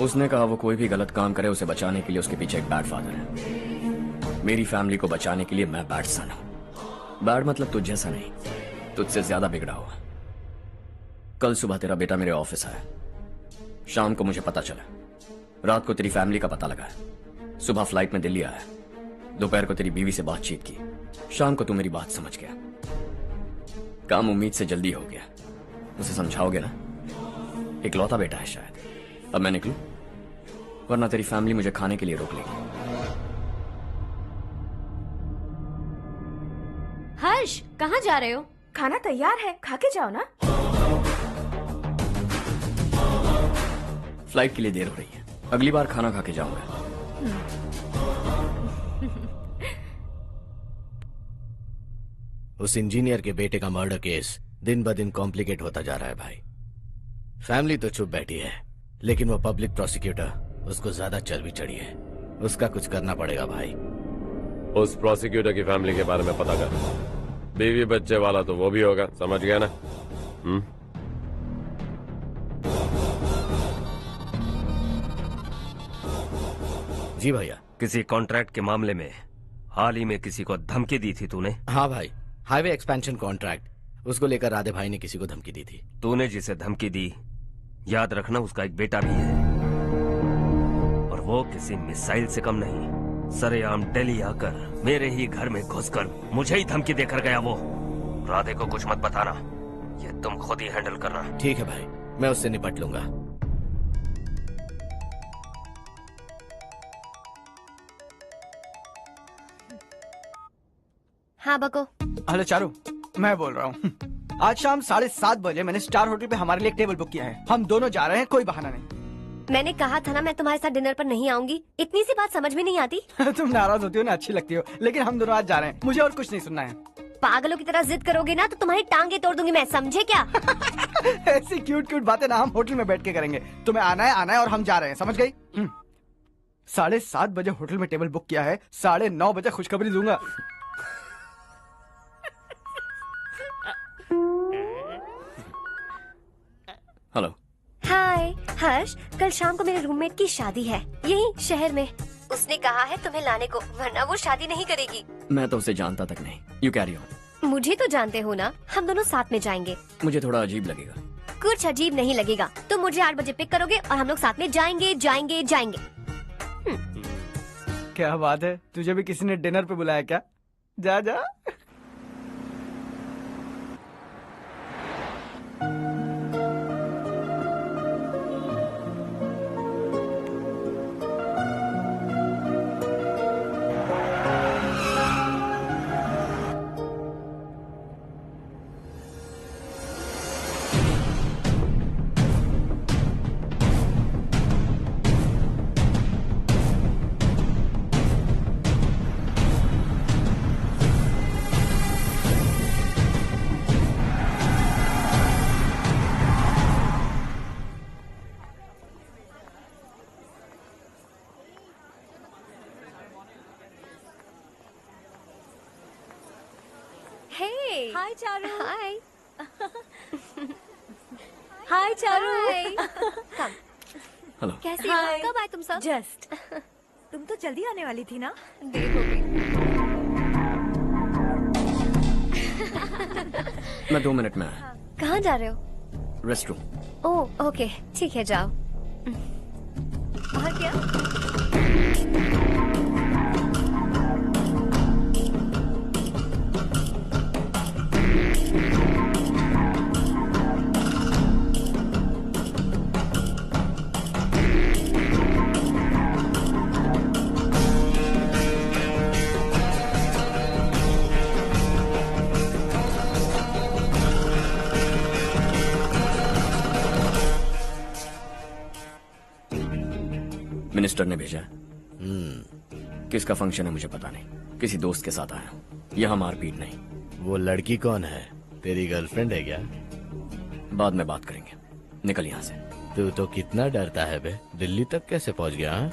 उसने कहा वो कोई भी गलत काम करे उसे बचाने के लिए उसके पीछे एक बैड फादर है। मेरी फैमिली को बचाने के लिए मैं बैड सन हूं। बैड मतलब तुझ जैसा नहीं, तुझसे ज्यादा बिगड़ा हुआ। कल सुबह तेरा बेटा मेरे ऑफिस आया। शाम को मुझे पता चला। रात को तेरी फैमिली का पता लगा। सुबह फ्लाइट में दिल्ली आया। दोपहर को तेरी बीवी से बातचीत की। शाम को तू मेरी बात समझ गया। काम उम्मीद से जल्दी हो गया। उसे समझाओगे ना? इकलौता बेटा है शायद। अब मैं निकलूं, वरना तेरी फैमिली मुझे खाने के लिए रोक लेगी। हर्ष, कहाँ जा रहे हो? खाना तैयार है, खा के जाओ ना। फ्लाइट के लिए देर हो रही है। अगली बार खाना खा के जाऊंगा। उस इंजीनियर के बेटे का मर्डर केस दिन ब दिन कॉम्प्लिकेट होता जा रहा है भाई। फैमिली तो चुप बैठी है, लेकिन वो पब्लिक प्रोसिक्यूटर उसको ज्यादा चर्बी चढ़ी है। उसका कुछ करना पड़ेगा भाई। उस प्रोसिक्यूटर की फैमिली के बारे में पता कर। बीवी बच्चे वाला तो वो भी होगा, समझ गया ना? जी भैया। किसी कॉन्ट्रैक्ट के मामले में हाल ही में किसी को धमकी दी थी तूने? हाँ भाई, हाईवे एक्सपेंशन कॉन्ट्रैक्ट, उसको लेकर राधे भाई ने किसी को धमकी दी थी। तूने जिसे धमकी दी, याद रखना उसका एक बेटा भी है, और वो किसी मिसाइल से कम नहीं। सरेआम दिल्ली आकर मेरे ही घर में घुसकर मुझे ही धमकी देकर गया वो। राधे को कुछ मत बताना, ये तुम खुद ही हैंडल करना। ठीक है भाई, मैं उससे निपट लूंगा। हाँ बको। हेलो चारू, मैं बोल रहा हूँ। आज शाम 7:30 बजे मैंने स्टार होटल पे हमारे लिए एक टेबल बुक किया है। हम दोनों जा रहे हैं, कोई बहाना नहीं। मैंने कहा था ना मैं तुम्हारे साथ डिनर पर नहीं आऊंगी। इतनी सी बात समझ में नहीं आती? तुम नाराज होती हो ना, अच्छी लगती हो, लेकिन हम दोनों आज जा रहे हैं। मुझे और कुछ नहीं सुनना है। पागलों की तरह जिद करोगे ना तो तुम्हारी टांगे तोड़ दूंगी मैं, समझे क्या? ऐसी क्यूट क्यूट बातें ना हम होटल में बैठ के करेंगे। तुम्हें आना है और हम जा रहे हैं, समझ गई? 7:30 बजे होटल में टेबल बुक किया है, 9:30 बजे खुशखबरी दूंगा। हेलो। हाय हर्ष, कल शाम को मेरे रूममेट की शादी है यही शहर में। उसने कहा है तुम्हें लाने को, वरना वो शादी नहीं करेगी। मैं तो उसे जानता तक नहीं। You carry on. मुझे तो जानते हो ना, हम दोनों साथ में जाएंगे। मुझे थोड़ा अजीब लगेगा। कुछ अजीब नहीं लगेगा। तुम मुझे 8 बजे पिक करोगे और हम लोग साथ में जाएंगे जाएंगे जाएंगे। क्या बात है, तुझे भी किसी ने डिनर पे बुलाया क्या? जा जा। हाय चारू। हाय। हाय चारू। हेलो। कैसी हो? कब आए तुम सब? जस्ट। तुम तो जल्दी आने वाली थी ना? देर हो गई। मैं 2 मिनट में आया। कहाँ जा रहे हो? Rest room. ओह ओके, ठीक है जाओ। और क्या? मिनिस्टर ने भेजा है। किसका फंक्शन है मुझे पता नहीं, किसी दोस्त के साथ आया हूँ। यहाँ मारपीट नहीं। वो लड़की कौन है? तेरी गर्लफ्रेंड है क्या? बाद में बात करेंगे, निकल यहाँ से। तू तो कितना डरता है बे, दिल्ली तक कैसे पहुँच गया? हाँ?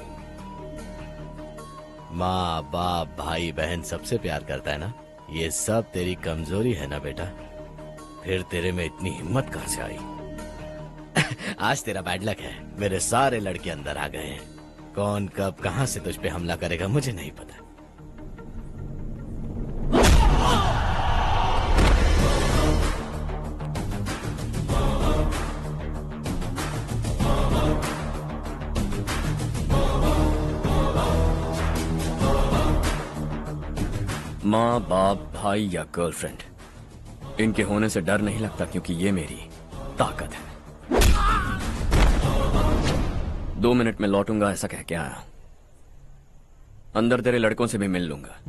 माँ बाप भाई बहन सबसे प्यार करता है ना, ये सब तेरी कमजोरी है ना बेटा। फिर तेरे में इतनी हिम्मत कहाँ से आई? आज तेरा बैड लक है, मेरे सारे लड़के अंदर आ गए हैं। कौन कब कहां से तुझ पे हमला करेगा मुझे नहीं पता। माँ बाप भाई या गर्लफ्रेंड, इनके होने से डर नहीं लगता, क्योंकि ये मेरी ताकत है। 2 मिनट में लौटूंगा ऐसा कह के आया। अंदर तेरे लड़कों से भी मिल लूंगा।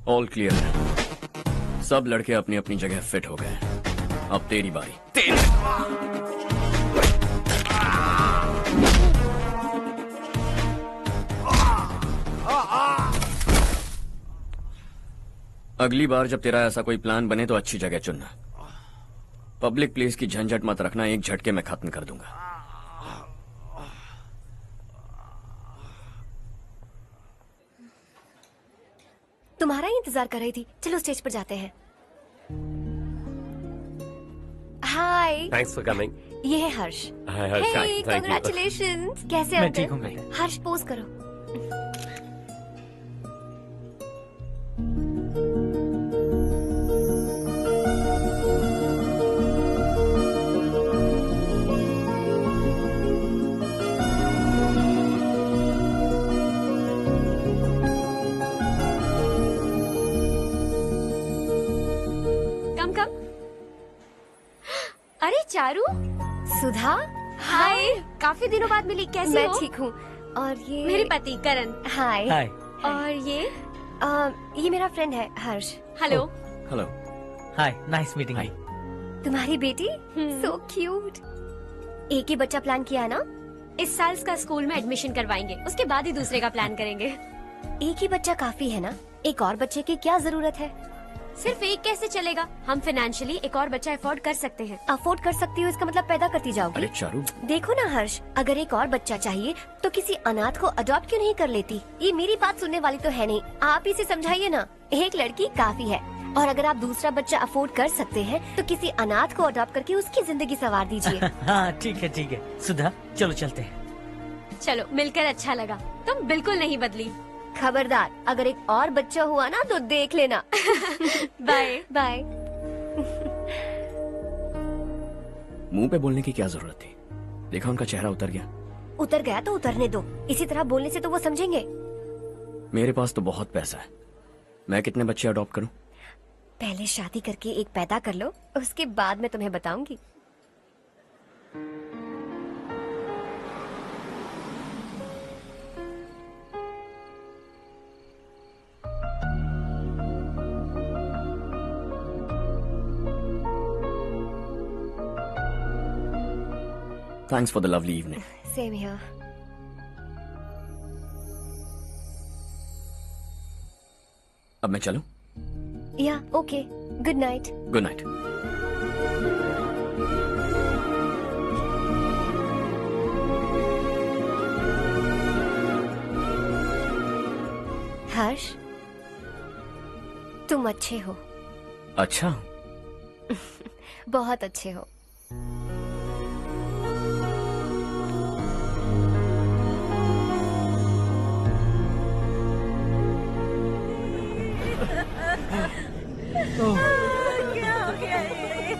ऑल क्लियर है। सब लड़के अपनी अपनी जगह फिट हो गए। अब तेरी बारी। अगली बार जब तेरा ऐसा कोई प्लान बने तो अच्छी जगह चुनना। पब्लिक प्लेस की झंझट मत रखना, एक झटके में खत्म कर दूंगा। तुम्हारा ही इंतजार कर रही थी। चलो स्टेज पर जाते हैं। हाय। Thanks for coming. ये है Harsh. Hi Harsh. Thank you. Congratulations. कैसे हो? मैं ठीक हूँ बेटा। हर्ष पोज करो। अरे चारू, सुधा, हाय। काफी दिनों बाद मिली, कैसी हो? मैं ठीक हूँ। और ये मेरे पति करण। हाय। हाय। और ये मेरा फ्रेंड है Harsh. Hello. Hello. Hi, nice meeting you. तुम्हारी बेटी सो क्यूट। एक ही बच्चा प्लान किया ना? इस साल इसका स्कूल में एडमिशन करवाएंगे, उसके बाद ही दूसरे का प्लान करेंगे। एक ही बच्चा काफी है ना? एक और बच्चे की क्या जरूरत है? सिर्फ एक कैसे चलेगा? हम फाइनेंशियली एक और बच्चा अफोर्ड कर सकते हैं। अफोर्ड कर सकती हो इसका मतलब पैदा करती जाओगी? अरे चारू, देखो ना हर्ष, अगर एक और बच्चा चाहिए तो किसी अनाथ को अडॉप्ट क्यों नहीं कर लेती? ये मेरी बात सुनने वाली तो है नहीं, आप इसे समझाइए ना। एक लड़की काफी है, और अगर आप दूसरा बच्चा अफोर्ड कर सकते हैं तो किसी अनाथ को अडॉप्ट करके उसकी जिंदगी संवार दीजिए। हाँ ठीक है सुधा, चलो चलते हैं। चलो, मिलकर अच्छा लगा। तुम बिल्कुल नहीं बदली। खबरदार, अगर एक और बच्चा हुआ ना तो देख लेना। Bye bye. मुंह पे बोलने की क्या जरूरत थी? देखा उनका चेहरा उतर गया। उतर गया तो उतरने दो, इसी तरह बोलने से तो वो समझेंगे। मेरे पास तो बहुत पैसा है, मैं कितने बच्चे अडॉप्ट करूं? पहले शादी करके एक पैदा कर लो, उसके बाद मैं तुम्हें बताऊंगी। Thanks for the lovely evening. Same here. अब मैं चलूं? Yeah, okay. Good night. Good night. हर्ष, तुम अच्छे हो। अच्छा। बहुत अच्छे हो। क्या हो गया ये?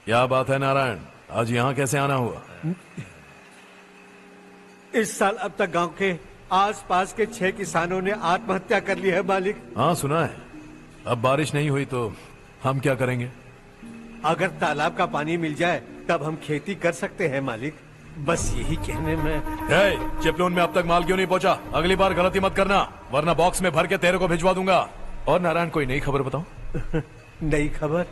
क्या बात है नारायण, आज यहाँ कैसे आना हुआ? इस साल अब तक गांव के आसपास के 6 किसानों ने आत्महत्या कर ली है मालिक। हाँ सुना है। अब बारिश नहीं हुई तो हम क्या करेंगे? अगर तालाब का पानी मिल जाए तब हम खेती कर सकते हैं मालिक। बस यही कहने में। चिपलून में अब तक माल क्यों नहीं पहुंचा? अगली बार गलती मत करना, वरना बॉक्स में भर के तेरे को भिजवा दूंगा। और नारायण, कोई नई खबर बताओ। नई खबर?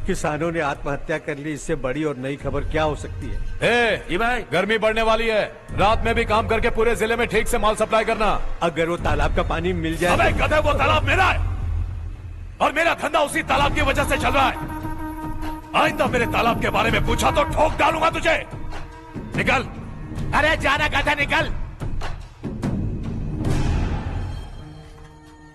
किसानों ने आत्महत्या कर ली, इससे बड़ी और नई खबर क्या हो सकती है? ये भाई, गर्मी बढ़ने वाली है, रात में भी काम करके पूरे जिले में ठीक से माल सप्लाई करना। अगर वो तालाब का पानी मिल जाए। अबे गधे, वो तालाब मेरा है और मेरा धंधा उसी तालाब की वजह से चल रहा है। आइंदा मेरे तालाब के बारे में पूछा तो ठोक डालूंगा तुझे। निकल। अरे जाना गधा, निकल।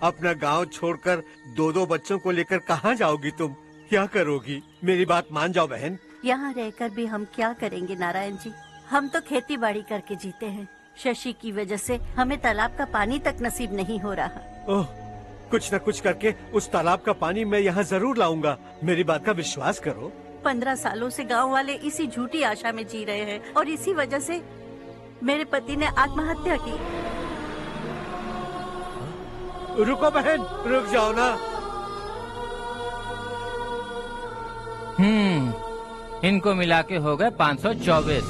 अपना गांव छोड़कर 2-2 बच्चों को लेकर कहाँ जाओगी तुम? क्या करोगी? मेरी बात मान जाओ बहन। यहाँ रहकर भी हम क्या करेंगे नारायण जी? हम तो खेती बाड़ी करके जीते हैं। शशि की वजह से हमें तालाब का पानी तक नसीब नहीं हो रहा। ओह, कुछ न कुछ करके उस तालाब का पानी मैं यहाँ जरूर लाऊंगा। मेरी बात का विश्वास करो। 15 सालों से गांव वाले इसी झूठी आशा में जी रहे हैं और इसी वजह से मेरे पति ने आत्महत्या की। रुको बहन, रुक जाओ ना। इनको मिला के हो गए 524।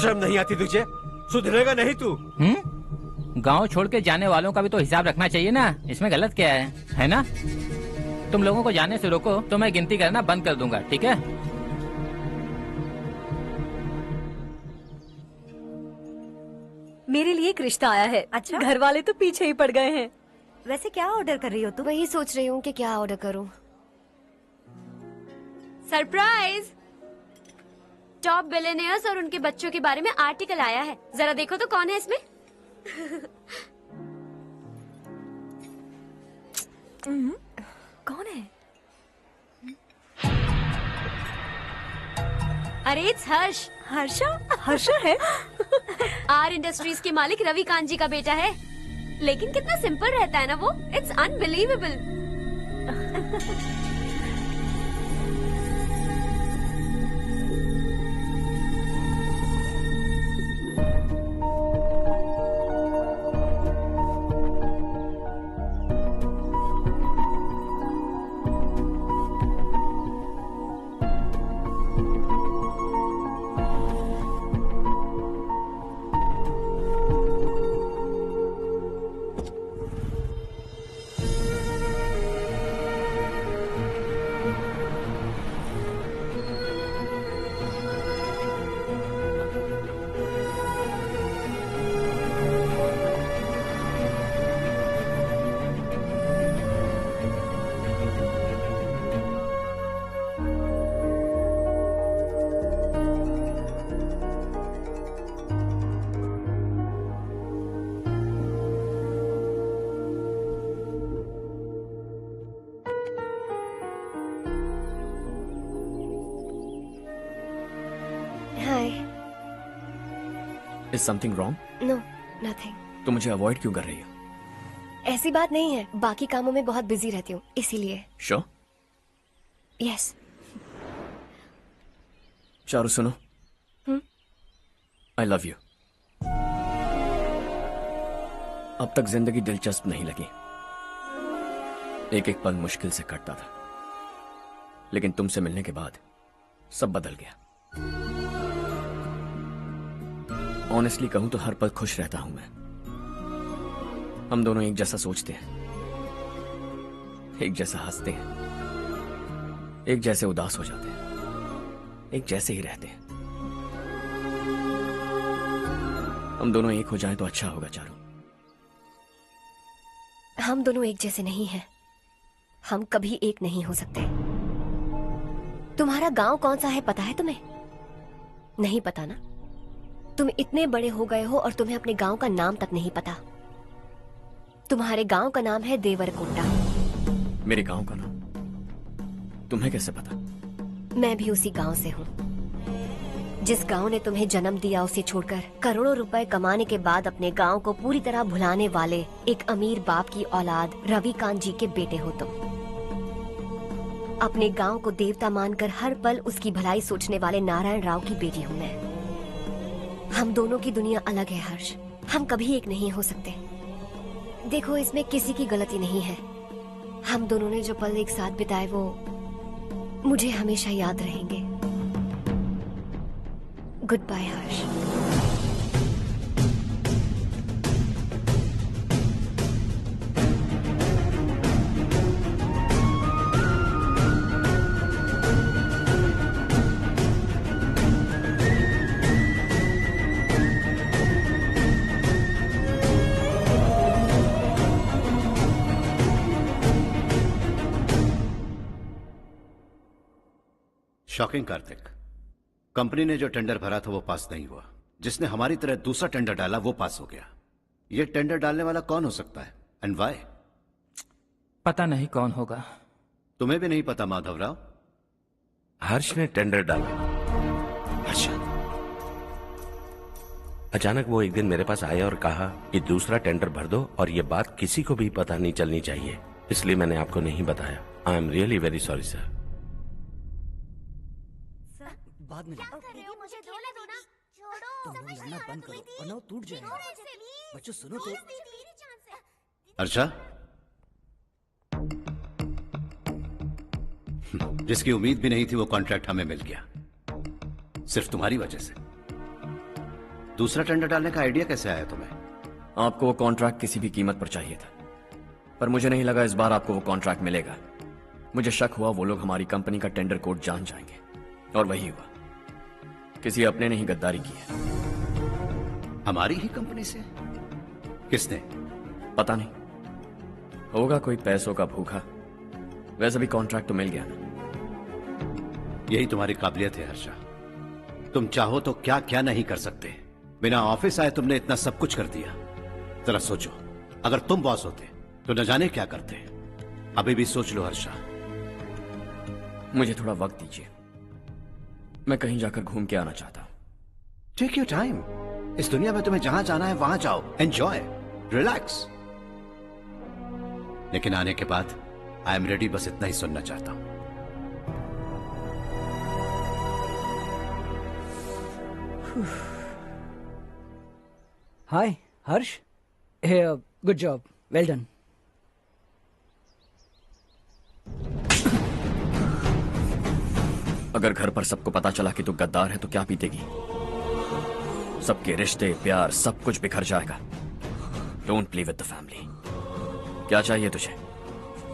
शर्म नहीं आती तुझे? सुधरेगा नहीं तू? गांव छोड़ के जाने वालों का भी तो हिसाब रखना चाहिए ना। इसमें गलत क्या है ना? तुम लोगों को जाने से रोको तो मैं गिनती करना बंद कर दूंगा, ठीक है? मेरे लिए एक रिश्ता आया है। अच्छा? घर वाले तो पीछे ही पड़ गए हैं। वैसे क्या ऑर्डर कर रही हो तुम? वही सोच रही हूँ कि क्या ऑर्डर करूँ। सरप्राइज! टॉप बिलियनियर्स और उनके बच्चों के बारे में आर्टिकल आया है। जरा देखो तो कौन है इसमें। कौन है? अरे इट्स हर्ष। हर्षा है? आर इंडस्ट्रीज के मालिक रवि कांत जी का बेटा है। लेकिन कितना सिंपल रहता है ना वो। It's unbelievable. Is something wrong? No, nothing. तो मुझे अवॉइड क्यों कर रही हो? ऐसी बात नहीं है, बाकी कामों में बहुत बिजी रहती हूँ इसीलिए। Sure? Yes. चारू सुनो। I love you. अब तक जिंदगी दिलचस्प नहीं लगी। एक एक पल मुश्किल से कटता था, लेकिन तुमसे मिलने के बाद सब बदल गया। ऑनेस्टली कहूं तो हर पल खुश रहता हूं मैं। हम दोनों एक जैसा सोचते हैं, एक जैसा हंसते हैं, एक जैसे उदास हो जाते हैं, एक जैसे ही रहते हैं। हम दोनों एक हो जाएं तो अच्छा होगा चारू। हम दोनों एक जैसे नहीं हैं। हम कभी एक नहीं हो सकते। तुम्हारा गांव कौन सा है पता है तुम्हें? नहीं पता ना? तुम इतने बड़े हो गए हो और तुम्हें अपने गांव का नाम तक नहीं पता। तुम्हारे गांव का नाम है देवरकोंडा। मेरे गांव का नाम तुम्हें कैसे पता? मैं भी उसी गांव से हूँ। जिस गांव ने तुम्हें जन्म दिया उसे छोड़कर करोड़ों रुपए कमाने के बाद अपने गांव को पूरी तरह भुलाने वाले एक अमीर बाप की औलाद रवि कांत जी के बेटे हो तुम। अपने गांव को देवता मानकर हर पल उसकी भलाई सोचने वाले नारायण राव की बेटी हूँ मैं। हम दोनों की दुनिया अलग है हर्ष, हम कभी एक नहीं हो सकते। देखो, इसमें किसी की गलती नहीं है। हम दोनों ने जो पल एक साथ बिताए वो मुझे हमेशा याद रहेंगे। गुड बाय हर्ष। शॉकिंग कार्तिक, कंपनी ने जो टेंडर भरा था वो पास नहीं हुआ। जिसने हमारी तरह दूसरा टेंडर डाला वो पास हो गया। ये टेंडर डालने वाला कौन हो सकता है एंड व्हाई? पता नहीं कौन होगा। तुम्हें भी नहीं पता माधवराव? हर्ष ने टेंडर डाला। अच्छा। अचानक वो एक दिन मेरे पास आया और कहा कि दूसरा टेंडर भर दो और ये बात किसी को भी पता नहीं चलनी चाहिए, इसलिए मैंने आपको नहीं बताया। I am really very sorry sir. बाद में मुझे खेलने दो ना। तुम लोग लड़ना बंद करो वरना वो टूट जाएगा। बच्चों सुनो तो। अर्षा, जिसकी उम्मीद भी नहीं थी वो कॉन्ट्रैक्ट हमें मिल गया, सिर्फ तुम्हारी वजह से। दूसरा टेंडर डालने का आइडिया कैसे आया तुम्हें? आपको वो कॉन्ट्रैक्ट किसी भी कीमत पर चाहिए था, पर मुझे नहीं लगा इस बार आपको वो कॉन्ट्रैक्ट मिलेगा। मुझे शक हुआ वो लोग हमारी कंपनी का टेंडर कोड जान जाएंगे, और वही हुआ। किसी अपने ने ही गद्दारी की है। हमारी ही कंपनी से? किसने? पता नहीं, होगा कोई पैसों का भूखा। वैसे भी कॉन्ट्रैक्ट तो मिल गया ना। यही तुम्हारी काबिलियत है हर्षा, तुम चाहो तो क्या क्या नहीं कर सकते। बिना ऑफिस आए तुमने इतना सब कुछ कर दिया। जरा सोचो, अगर तुम बॉस होते तो न जाने क्या करते। अभी भी सोच लो हर्षा। मुझे थोड़ा वक्त दीजिए, मैं कहीं जाकर घूम के आना चाहता हूं। Take your time. इस दुनिया में तुम्हें जहां जाना है वहां जाओ, एंजॉय, रिलैक्स। लेकिन आने के बाद आई एम रेडी, बस इतना ही सुनना चाहता हूं। हाय हर्ष, गुड जॉब, वेल डन। अगर घर पर सबको पता चला कि तू गद्दार है तो क्या बीतेगी? सबके रिश्ते, प्यार, सब कुछ बिखर जाएगा। Don't play with the family. क्या चाहिए तुझे?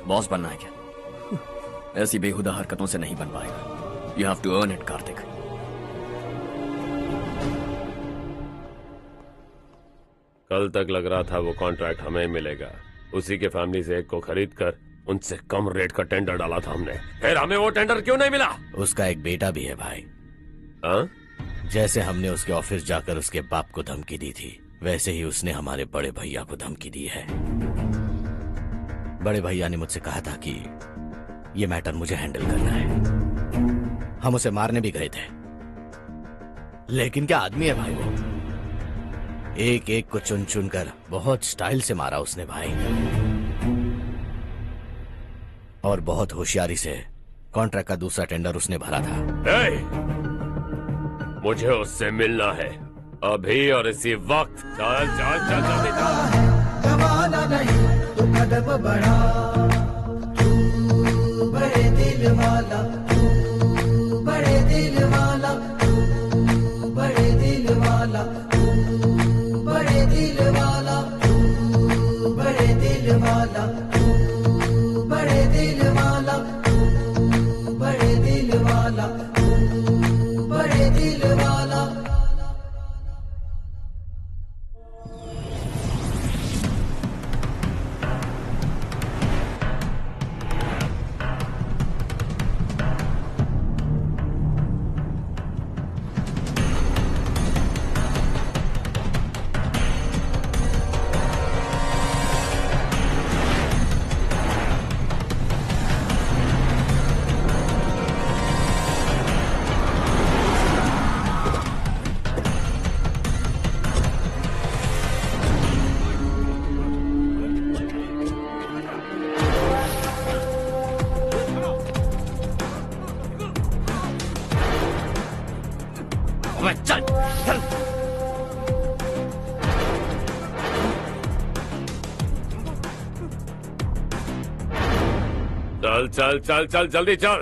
बॉस बनना है क्या? ऐसी बेहुदा हरकतों से नहीं बन पाएगा। You have to earn it Kartik. कल तक लग रहा था वो कॉन्ट्रैक्ट हमें मिलेगा। उसी के फैमिली से एक को खरीद कर उनसे कम रेट का टेंडर डाला था हमने, फिर हमें वो टेंडर क्यों नहीं मिला? उसका एक बेटा भी है भाई। हाँ? जैसे हमने उसके ऑफिस जाकर उसके बाप को धमकी दी थी, वैसे ही उसने हमारे बड़े भैया को धमकी दी है। बड़े भैया ने मुझसे कहा था कि ये मैटर मुझे हैंडल करना है। हम उसे मारने भी गए थे, लेकिन क्या आदमी है भाई वो। एक एक को चुन चुन कर बहुत स्टाइल से मारा उसने भाई, और बहुत होशियारी से कॉन्ट्रैक्ट का दूसरा टेंडर उसने भरा था। मुझे उससे मिलना है अभी और इसी वक्त। चल चल चल जल्दी चल। जमाना नहीं तो कदम बढ़ा, तू बड़े दिल वाला, तू बड़े दिल वाला, तू बड़े दिल वाला, तू बड़े दिल वाला, तू बड़े दिल वाला, तू बड़े दिल वाला, तू बड़े दिल वाला, तू बड़े दिल वाला। चल चल। चल चल चल चल जल्दी चल।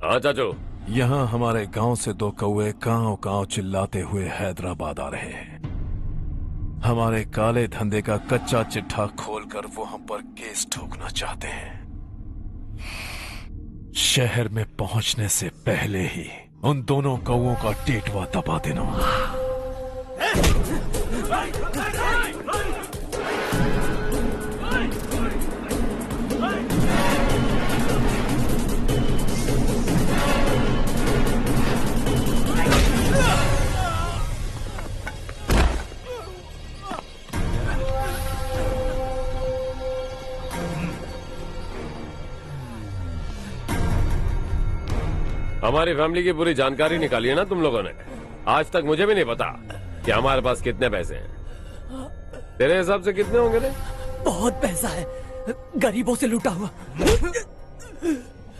हाँ चाचू। यहाँ हमारे गांव से 2 कौवे कांव चिल्लाते हुए हैदराबाद आ रहे हैं। हमारे काले धंधे का कच्चा चिट्ठा खोलकर वो हम पर केस ठोकना चाहते हैं। शहर में पहुंचने से पहले ही उन दोनों कौवों का टेटवा दबा देना। हमारी फैमिली की पूरी जानकारी निकाली है ना तुम लोगों ने। आज तक मुझे भी नहीं पता कि हमारे पास कितने पैसे हैं। तेरे हिसाब से कितने होंगे रे? बहुत पैसा है, गरीबों से लूटा हुआ।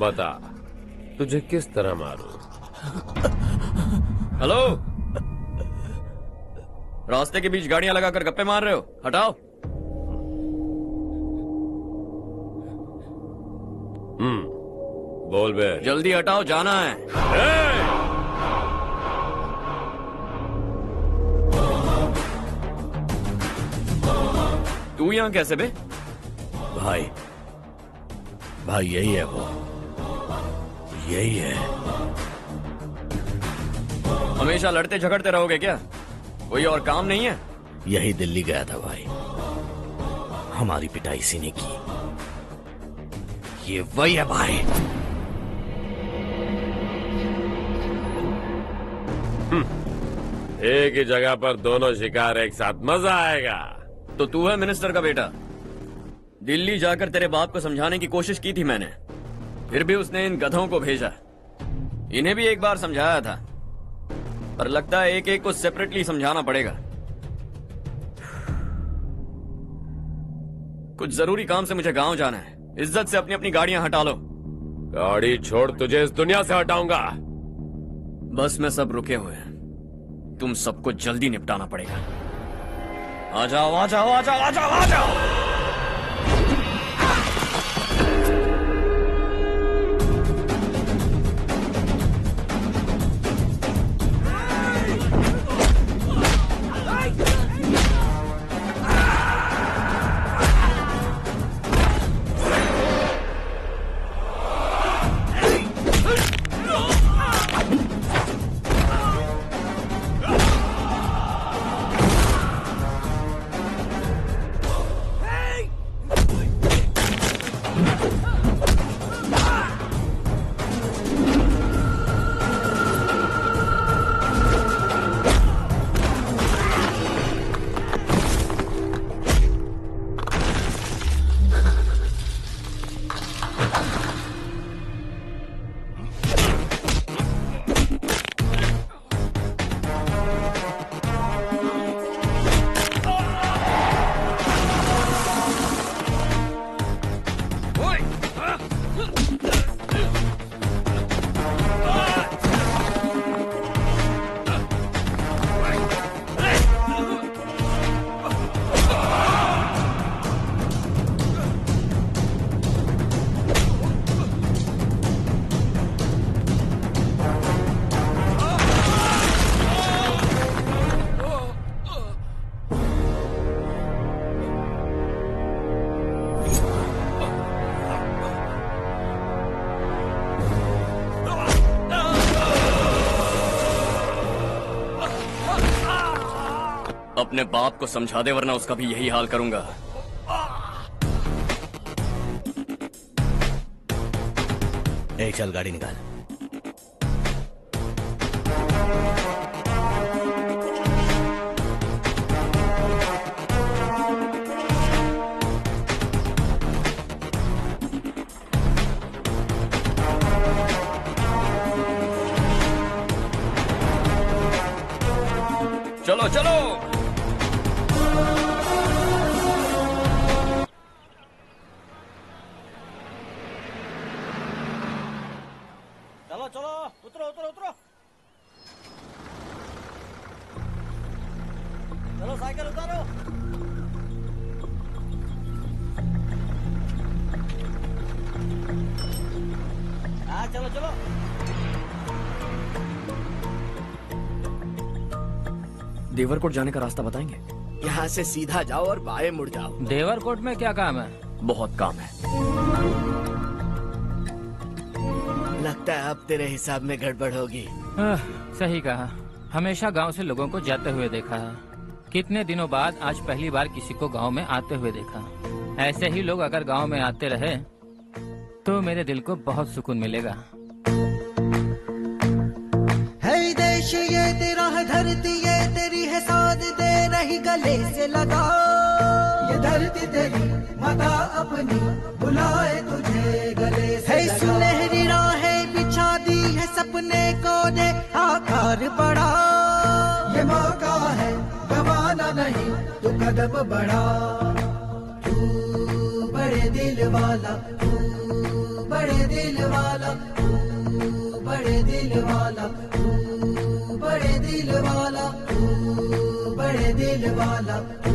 बता तुझे किस तरह मारूं? हेलो, रास्ते के बीच गाड़ियां लगाकर गप्पे मार रहे हो? हटाओ। बोल बे। जल्दी हटाओ, जाना है। तू यहाँ कैसे बे? भाई यही है वो, यही है। हमेशा लड़ते झगड़ते रहोगे क्या? कोई और काम नहीं है? यही दिल्ली गया था भाई, हमारी पिटाई इसी ने की। ये वही है भाई। एक ही जगह पर दोनों शिकार एक साथ, मजा आएगा। तो तू है मिनिस्टर का बेटा। दिल्ली जाकर तेरे बाप को समझाने की कोशिश की थी मैंने, फिर भी उसने इन गधों को भेजा। इन्हें भी एक बार समझाया था, पर लगता है एक एक को सेपरेटली समझाना पड़ेगा। कुछ जरूरी काम से मुझे गांव जाना है। इज्जत से अपनी अपनी गाड़ियां हटा लो। गाड़ी छोड़, तुझे इस दुनिया से हटाऊंगा। बस में सब रुके हुए हैं, तुम सबको जल्दी निपटाना पड़ेगा। आ जाओ आ जाओ आ जाओ आ जाओ आ जाओ। अपने बाप को समझा दे, वरना उसका भी यही हाल करूंगा। चल गाड़ी निकाल। चलो चलो। चलो चलो, उतरो उतरो उतरो। चलो साइकिल उतारो। हाँ चलो चलो। देवरकोट जाने का रास्ता बताएंगे? यहाँ से सीधा जाओ और बाएं मुड़ जाओ। देवरकोट में क्या काम है? बहुत काम है। लगता है अब तेरे हिसाब में गड़बड़ होगी। सही कहा। हमेशा गांव से लोगों को जाते हुए देखा है। कितने दिनों बाद आज पहली बार किसी को गांव में आते हुए देखा। ऐसे ही लोग अगर गांव में आते रहे तो मेरे दिल को बहुत सुकून मिलेगा। है देश ये तेरा है, धरती ये तेरी है, साथ दे रही गले से लगा। ये धरती तेरी माता अपनी बुलाए तुझे गले से लगा। सुनहरी राहें बिछा दी है, सपने को दे आकार बड़ा। ये मौका है गवाना नहीं, तू कदम बढ़ा। तू बड़े दिल वाला, तू बड़े दिल वाला, तू बड़े दिल वाला, तू बड़े दिल वाला, तू बड़े दिल वाला, तू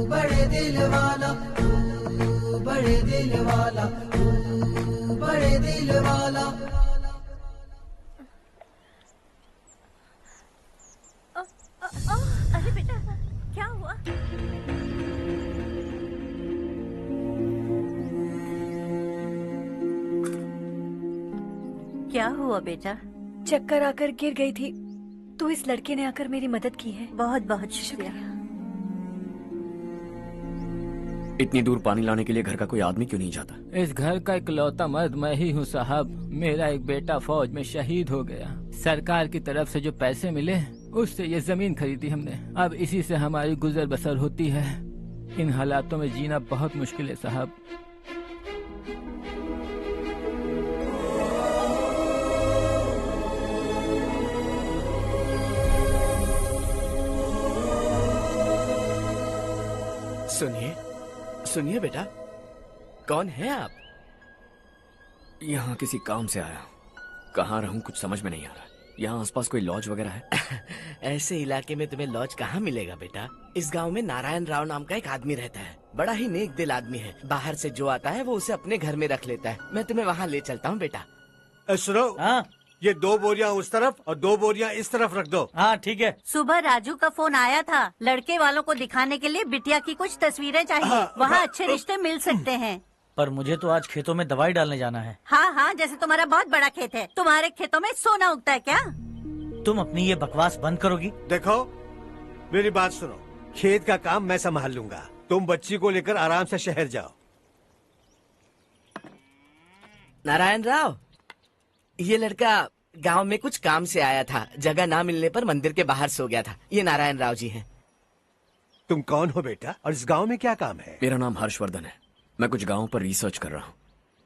बड़े दिल वाला, तू बड़े दिल वाला, तू बड़े दिल वाला। अरे बेटा क्या हुआ? क्या हुआ बेटा? चक्कर आकर गिर गई थी तो इस लड़के ने आकर मेरी मदद की है। बहुत बहुत शुक्रिया। इतनी दूर पानी लाने के लिए घर का कोई आदमी क्यों नहीं जाता? इस घर का इकलौता मर्द मैं ही हूँ साहब। मेरा एक बेटा फौज में शहीद हो गया। सरकार की तरफ से जो पैसे मिले उससे ये जमीन खरीदी हमने। अब इसी से हमारी गुजर बसर होती है। इन हालातों में जीना बहुत मुश्किल है साहब। सुनिए सुनिए बेटा, कौन है आप? यहाँ किसी काम से आया। कहाँ रहूं कुछ समझ में नहीं आ रहा। यहाँ आसपास कोई लॉज वगैरह है? ऐसे इलाके में तुम्हें लॉज कहाँ मिलेगा बेटा। इस गांव में नारायण राव नाम का एक आदमी रहता है। बड़ा ही नेक दिल आदमी है। बाहर से जो आता है वो उसे अपने घर में रख लेता है। मैं तुम्हें वहाँ ले चलता हूँ बेटा। सुनो, ये 2 बोरियां उस तरफ और 2 बोरियां इस तरफ रख दो। हाँ ठीक है। सुबह राजू का फोन आया था, लड़के वालों को दिखाने के लिए बिटिया की कुछ तस्वीरें चाहिए। वहाँ अच्छे रिश्ते मिल सकते हैं। पर मुझे तो आज खेतों में दवाई डालने जाना है। हाँ हाँ, जैसे तुम्हारा बहुत बड़ा खेत है। तुम्हारे खेतों में सोना उगता है क्या? तुम अपनी ये बकवास बंद करोगी? देखो मेरी बात सुनो, खेत का काम मैं संभाल लूंगा। तुम बच्ची को लेकर आराम से शहर जाओ। नारायण राव, ये लड़का गांव में कुछ काम से आया था। जगह ना मिलने पर मंदिर के बाहर सो गया था। ये नारायण राव जी हैं। तुम कौन हो बेटा और इस गांव में क्या काम है? मेरा नाम हर्षवर्धन है। मैं कुछ गाँव पर रिसर्च कर रहा हूँ।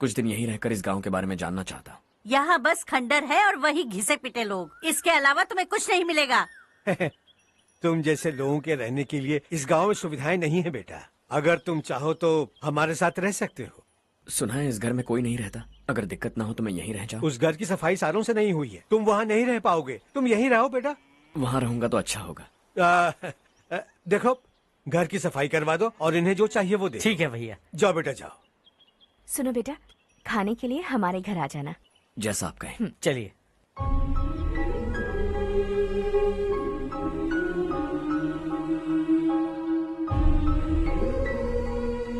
कुछ दिन यहीं रहकर इस गाँव के बारे में जानना चाहता हूँ। यहाँ बस खंडर है और वही घिसे पिटे लोग। इसके अलावा तुम्हें कुछ नहीं मिलेगा। तुम जैसे लोगों के रहने के लिए इस गांव में सुविधाएं नहीं है बेटा। अगर तुम चाहो तो हमारे साथ रह सकते हो। सुना है इस घर में कोई नहीं रहता। अगर दिक्कत ना हो तो मैं यहीं रह जाऊं। उस घर की सफाई सालों से नहीं हुई है। तुम वहाँ नहीं रह पाओगे। तुम यहीं रहो बेटा। वहाँ रहूंगा तो अच्छा होगा। देखो, घर की सफाई करवा दो और इन्हें जो चाहिए वो दे। ठीक है भैया। जाओ बेटा जाओ। सुनो बेटा, खाने के लिए हमारे घर आ जाना। जैसा आप कहें। चलिए।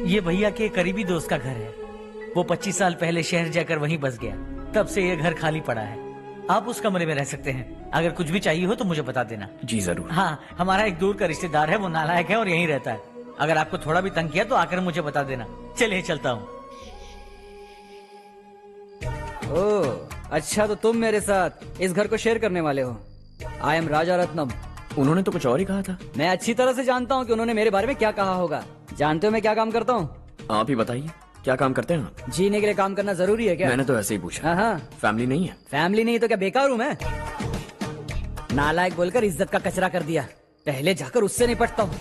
ये भैया के करीबी दोस्त का घर है। वो 25 साल पहले शहर जाकर वहीं बस गया। तब से ये घर खाली पड़ा है। आप उस कमरे में रह सकते हैं। अगर कुछ भी चाहिए हो तो मुझे बता देना। जी जरूर। हाँ, हमारा एक दूर का रिश्तेदार है, वो नालायक है और यहीं रहता है। अगर आपको थोड़ा भी तंग किया तो आकर मुझे बता देना। चलिए चलता हूँ। ओह, अच्छा तो तुम मेरे साथ इस घर को शेयर करने वाले हो। आई एम राजा रत्नम। उन्होंने तो कुछ और ही कहा था। मैं अच्छी तरह से जानता हूँ कि उन्होंने मेरे बारे में क्या कहा होगा। जानते हो मैं क्या काम करता हूँ? आप ही बताइए, क्या काम करते हैं आप? जीने के लिए काम करना जरूरी है क्या? मैंने तो ऐसे ही पूछा। हाँ। फैमिली नहीं है? फैमिली नहीं तो क्या बेकार हूँ मैं? नालायक बोलकर इज्जत का कचरा कर दिया। पहले जाकर उससे निपटता हूँ।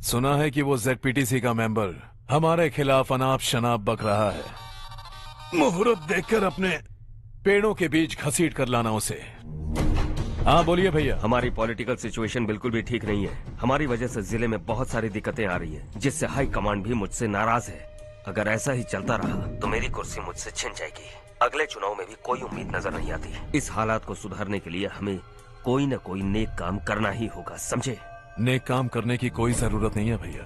सुना है कि वो ZPTC का मेंबर हमारे खिलाफ अनाप शनाप बक रहा है। मुहूर्त देखकर अपने पेड़ों के बीच घसीट कर लाना उसे। हाँ बोलिए भैया। हमारी पॉलिटिकल सिचुएशन बिल्कुल भी ठीक नहीं है। हमारी वजह से जिले में बहुत सारी दिक्कतें आ रही है, जिससे हाई कमांड भी मुझसे नाराज है। अगर ऐसा ही चलता रहा तो मेरी कुर्सी मुझसे छिन जाएगी। अगले चुनाव में भी कोई उम्मीद नजर नहीं आती। इस हालात को सुधारने के लिए हमें कोई न कोई नेक काम करना ही होगा, समझे? नेक काम करने की कोई जरूरत नहीं है भैया,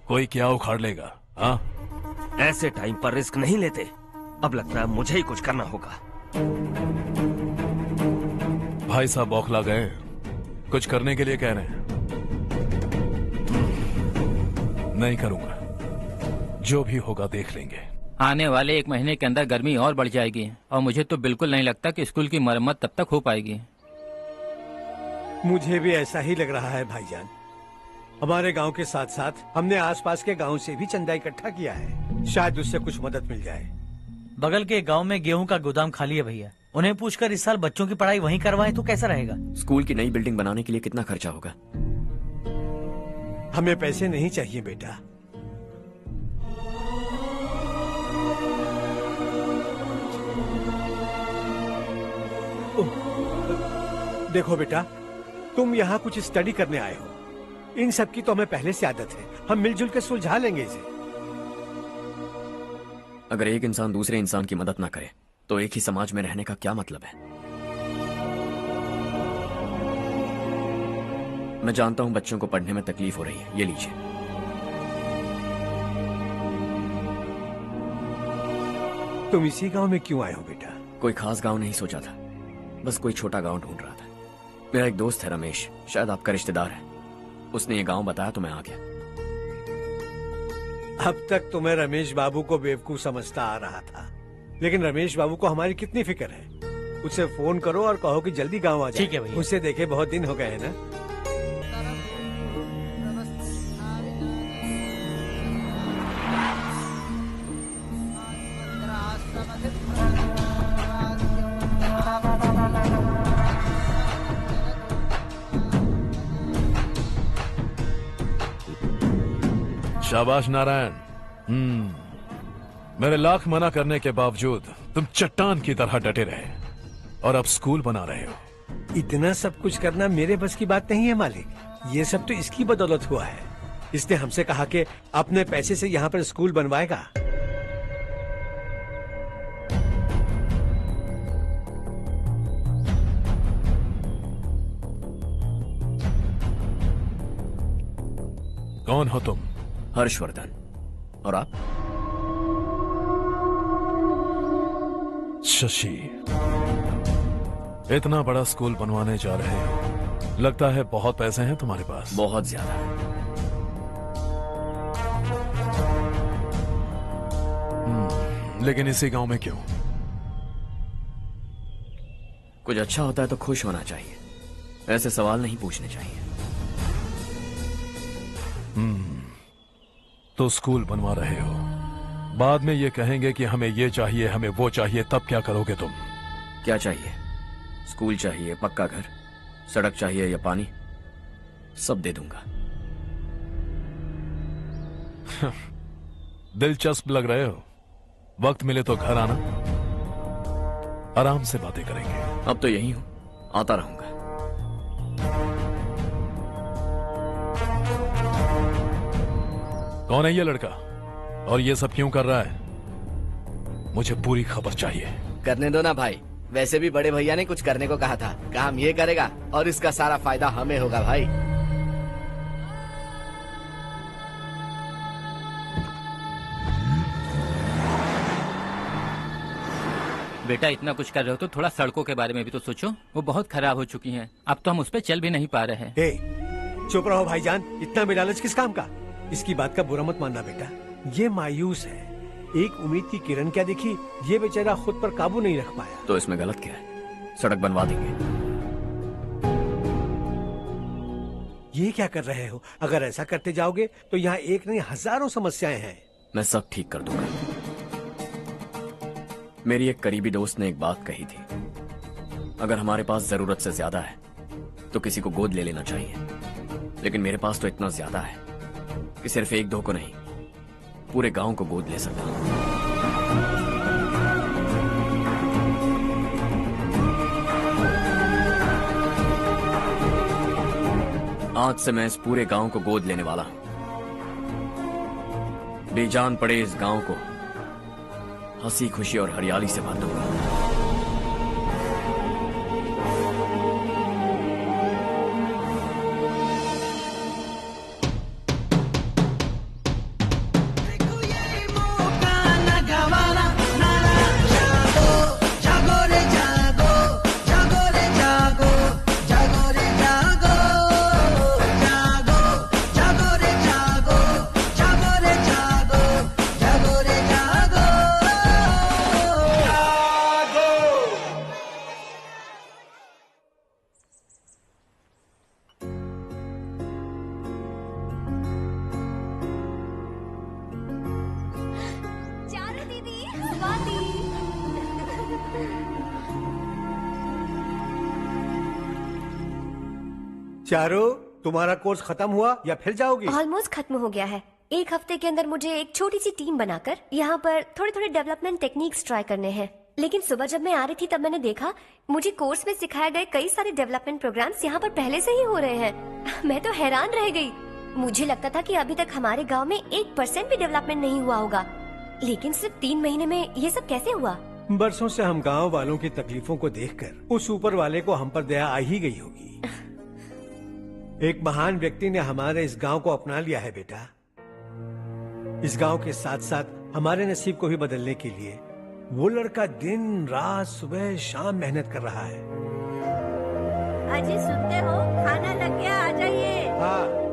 कोई क्या उखाड़ लेगा। हाँ, ऐसे टाइम पर रिस्क नहीं लेते। अब लगता है मुझे ही कुछ करना होगा। भाई साहब बौखला गए, कुछ करने के लिए कह रहे हैं। नहीं करूंगा, जो भी होगा देख लेंगे। आने वाले 1 महीने के अंदर गर्मी और बढ़ जाएगी और मुझे तो बिल्कुल नहीं लगता कि स्कूल की मरम्मत तब तक हो पाएगी। मुझे भी ऐसा ही लग रहा है भाईजान। हमारे गांव के साथ साथ हमने आसपास के गांव से भी चंदा इकट्ठा किया है, शायद उससे कुछ मदद मिल जाए। बगल के गांव में गेहूं का गोदाम खाली है भैया, उन्हें पूछकर इस साल बच्चों की पढ़ाई वहीं करवाएं तो कैसा रहेगा? स्कूल की नई बिल्डिंग बनाने के लिए कितना खर्चा होगा? हमें पैसे नहीं चाहिए बेटा। देखो बेटा, तुम यहाँ कुछ स्टडी करने आए हो, इन सब की तो हमें पहले से आदत है। हम मिलजुल के सुलझा लेंगे इसे। अगर एक इंसान दूसरे इंसान की मदद ना करे तो एक ही समाज में रहने का क्या मतलब है? मैं जानता हूं बच्चों को पढ़ने में तकलीफ हो रही है, ये लीजिए। तुम इसी गांव में क्यों आए हो बेटा? कोई खास गांव नहीं सोचा था, बस कोई छोटा गांव ढूंढ रहा था। मेरा एक दोस्त है रमेश, शायद आपका रिश्तेदार है, उसने ये गांव बताया तो मैं आ गया। अब तक तो मैं रमेश बाबू को बेवकूफ समझता आ रहा था, लेकिन रमेश बाबू को हमारी कितनी फिक्र है। उसे फोन करो और कहो कि जल्दी गांव आ जाए। ठीक है भैया। उसे देखे बहुत दिन हो गए हैं ना। शाबाश नारायण। मेरे लाख मना करने के बावजूद तुम चट्टान की तरह डटे रहे और अब स्कूल बना रहे हो। इतना सब कुछ करना मेरे बस की बात नहीं है मालिक, ये सब तो इसकी बदौलत हुआ है। इसने हमसे कहा कि अपने पैसे से यहाँ पर स्कूल बनवाएगा। कौन हो तुम? हर्षवर्धन। और आप? शशि। इतना बड़ा स्कूल बनवाने जा रहे हो, लगता है बहुत पैसे हैं तुम्हारे पास। बहुत ज्यादा। लेकिन इसी गांव में क्यों? कुछ अच्छा होता है तो खुश होना चाहिए, ऐसे सवाल नहीं पूछने चाहिए। तो स्कूल बनवा रहे हो, बाद में ये कहेंगे कि हमें ये चाहिए, हमें वो चाहिए, तब क्या करोगे तुम? क्या चाहिए? स्कूल चाहिए, पक्का घर, सड़क चाहिए या पानी, सब दे दूंगा। दिलचस्प लग रहे हो। वक्त मिले तो घर आना, आराम से बातें करेंगे। अब तो यही हूं, आता रहूंगा। कौन है ये लड़का और ये सब क्यों कर रहा है? मुझे पूरी खबर चाहिए। करने दो ना भाई, वैसे भी बड़े भैया ने कुछ करने को कहा था, काम ये करेगा और इसका सारा फायदा हमें होगा भाई। बेटा इतना कुछ कर रहे हो तो थोड़ा सड़कों के बारे में भी तो सोचो, वो बहुत खराब हो चुकी हैं। अब तो हम उस पर चल भी नहीं पा रहे हैं। चुप रहो भाईजान, इतना बेलालच किस काम का? इसकी बात का बुरा मत मानना बेटा, ये मायूस है। एक उम्मीद की किरण क्या देखी, ये बेचारा खुद पर काबू नहीं रख पाया। तो इसमें गलत क्या है? सड़क बनवा देंगे। ये क्या कर रहे हो? अगर ऐसा करते जाओगे तो यहाँ एक नहीं हजारों समस्याएं हैं। मैं सब ठीक कर दूंगा। मेरी एक करीबी दोस्त ने एक बात कही थी, अगर हमारे पास जरूरत से ज्यादा है तो किसी को गोद ले लेना चाहिए, लेकिन मेरे पास तो इतना ज्यादा है कि सिर्फ 1-2 को नहीं, पूरे गांव को गोद ले सकता हूं। आज से मैं इस पूरे गांव को गोद लेने वाला हूं। बेजान पड़े इस गांव को हंसी खुशी और हरियाली से भर दूंगा। चारू, तुम्हारा कोर्स खत्म हुआ या फिर जाओगी? ऑलमोस्ट खत्म हो गया है। एक हफ्ते के अंदर मुझे एक छोटी सी टीम बनाकर यहाँ पर थोड़े थोड़े डेवलपमेंट टेक्निक्स ट्राई करने हैं। लेकिन सुबह जब मैं आ रही थी तब मैंने देखा मुझे कोर्स में सिखाए गए कई सारे डेवलपमेंट प्रोग्राम्स यहाँ पर पहले से ही हो रहे हैं। मैं तो हैरान रह गई। मुझे लगता था कि अभी तक हमारे गाँव में 1% भी डेवलपमेंट नहीं हुआ होगा, लेकिन सिर्फ 3 महीने में ये सब कैसे हुआ? बरसों से हम गांव वालों की तकलीफों को देखकर उस ऊपर वाले को हम पर दया आ ही गई होगी। एक महान व्यक्ति ने हमारे इस गांव को अपना लिया है बेटा। इस गांव के साथ साथ हमारे नसीब को भी बदलने के लिए वो लड़का दिन रात सुबह शाम मेहनत कर रहा है। अजी सुनते हो, खाना लग गया, आ जाइए। हाँ।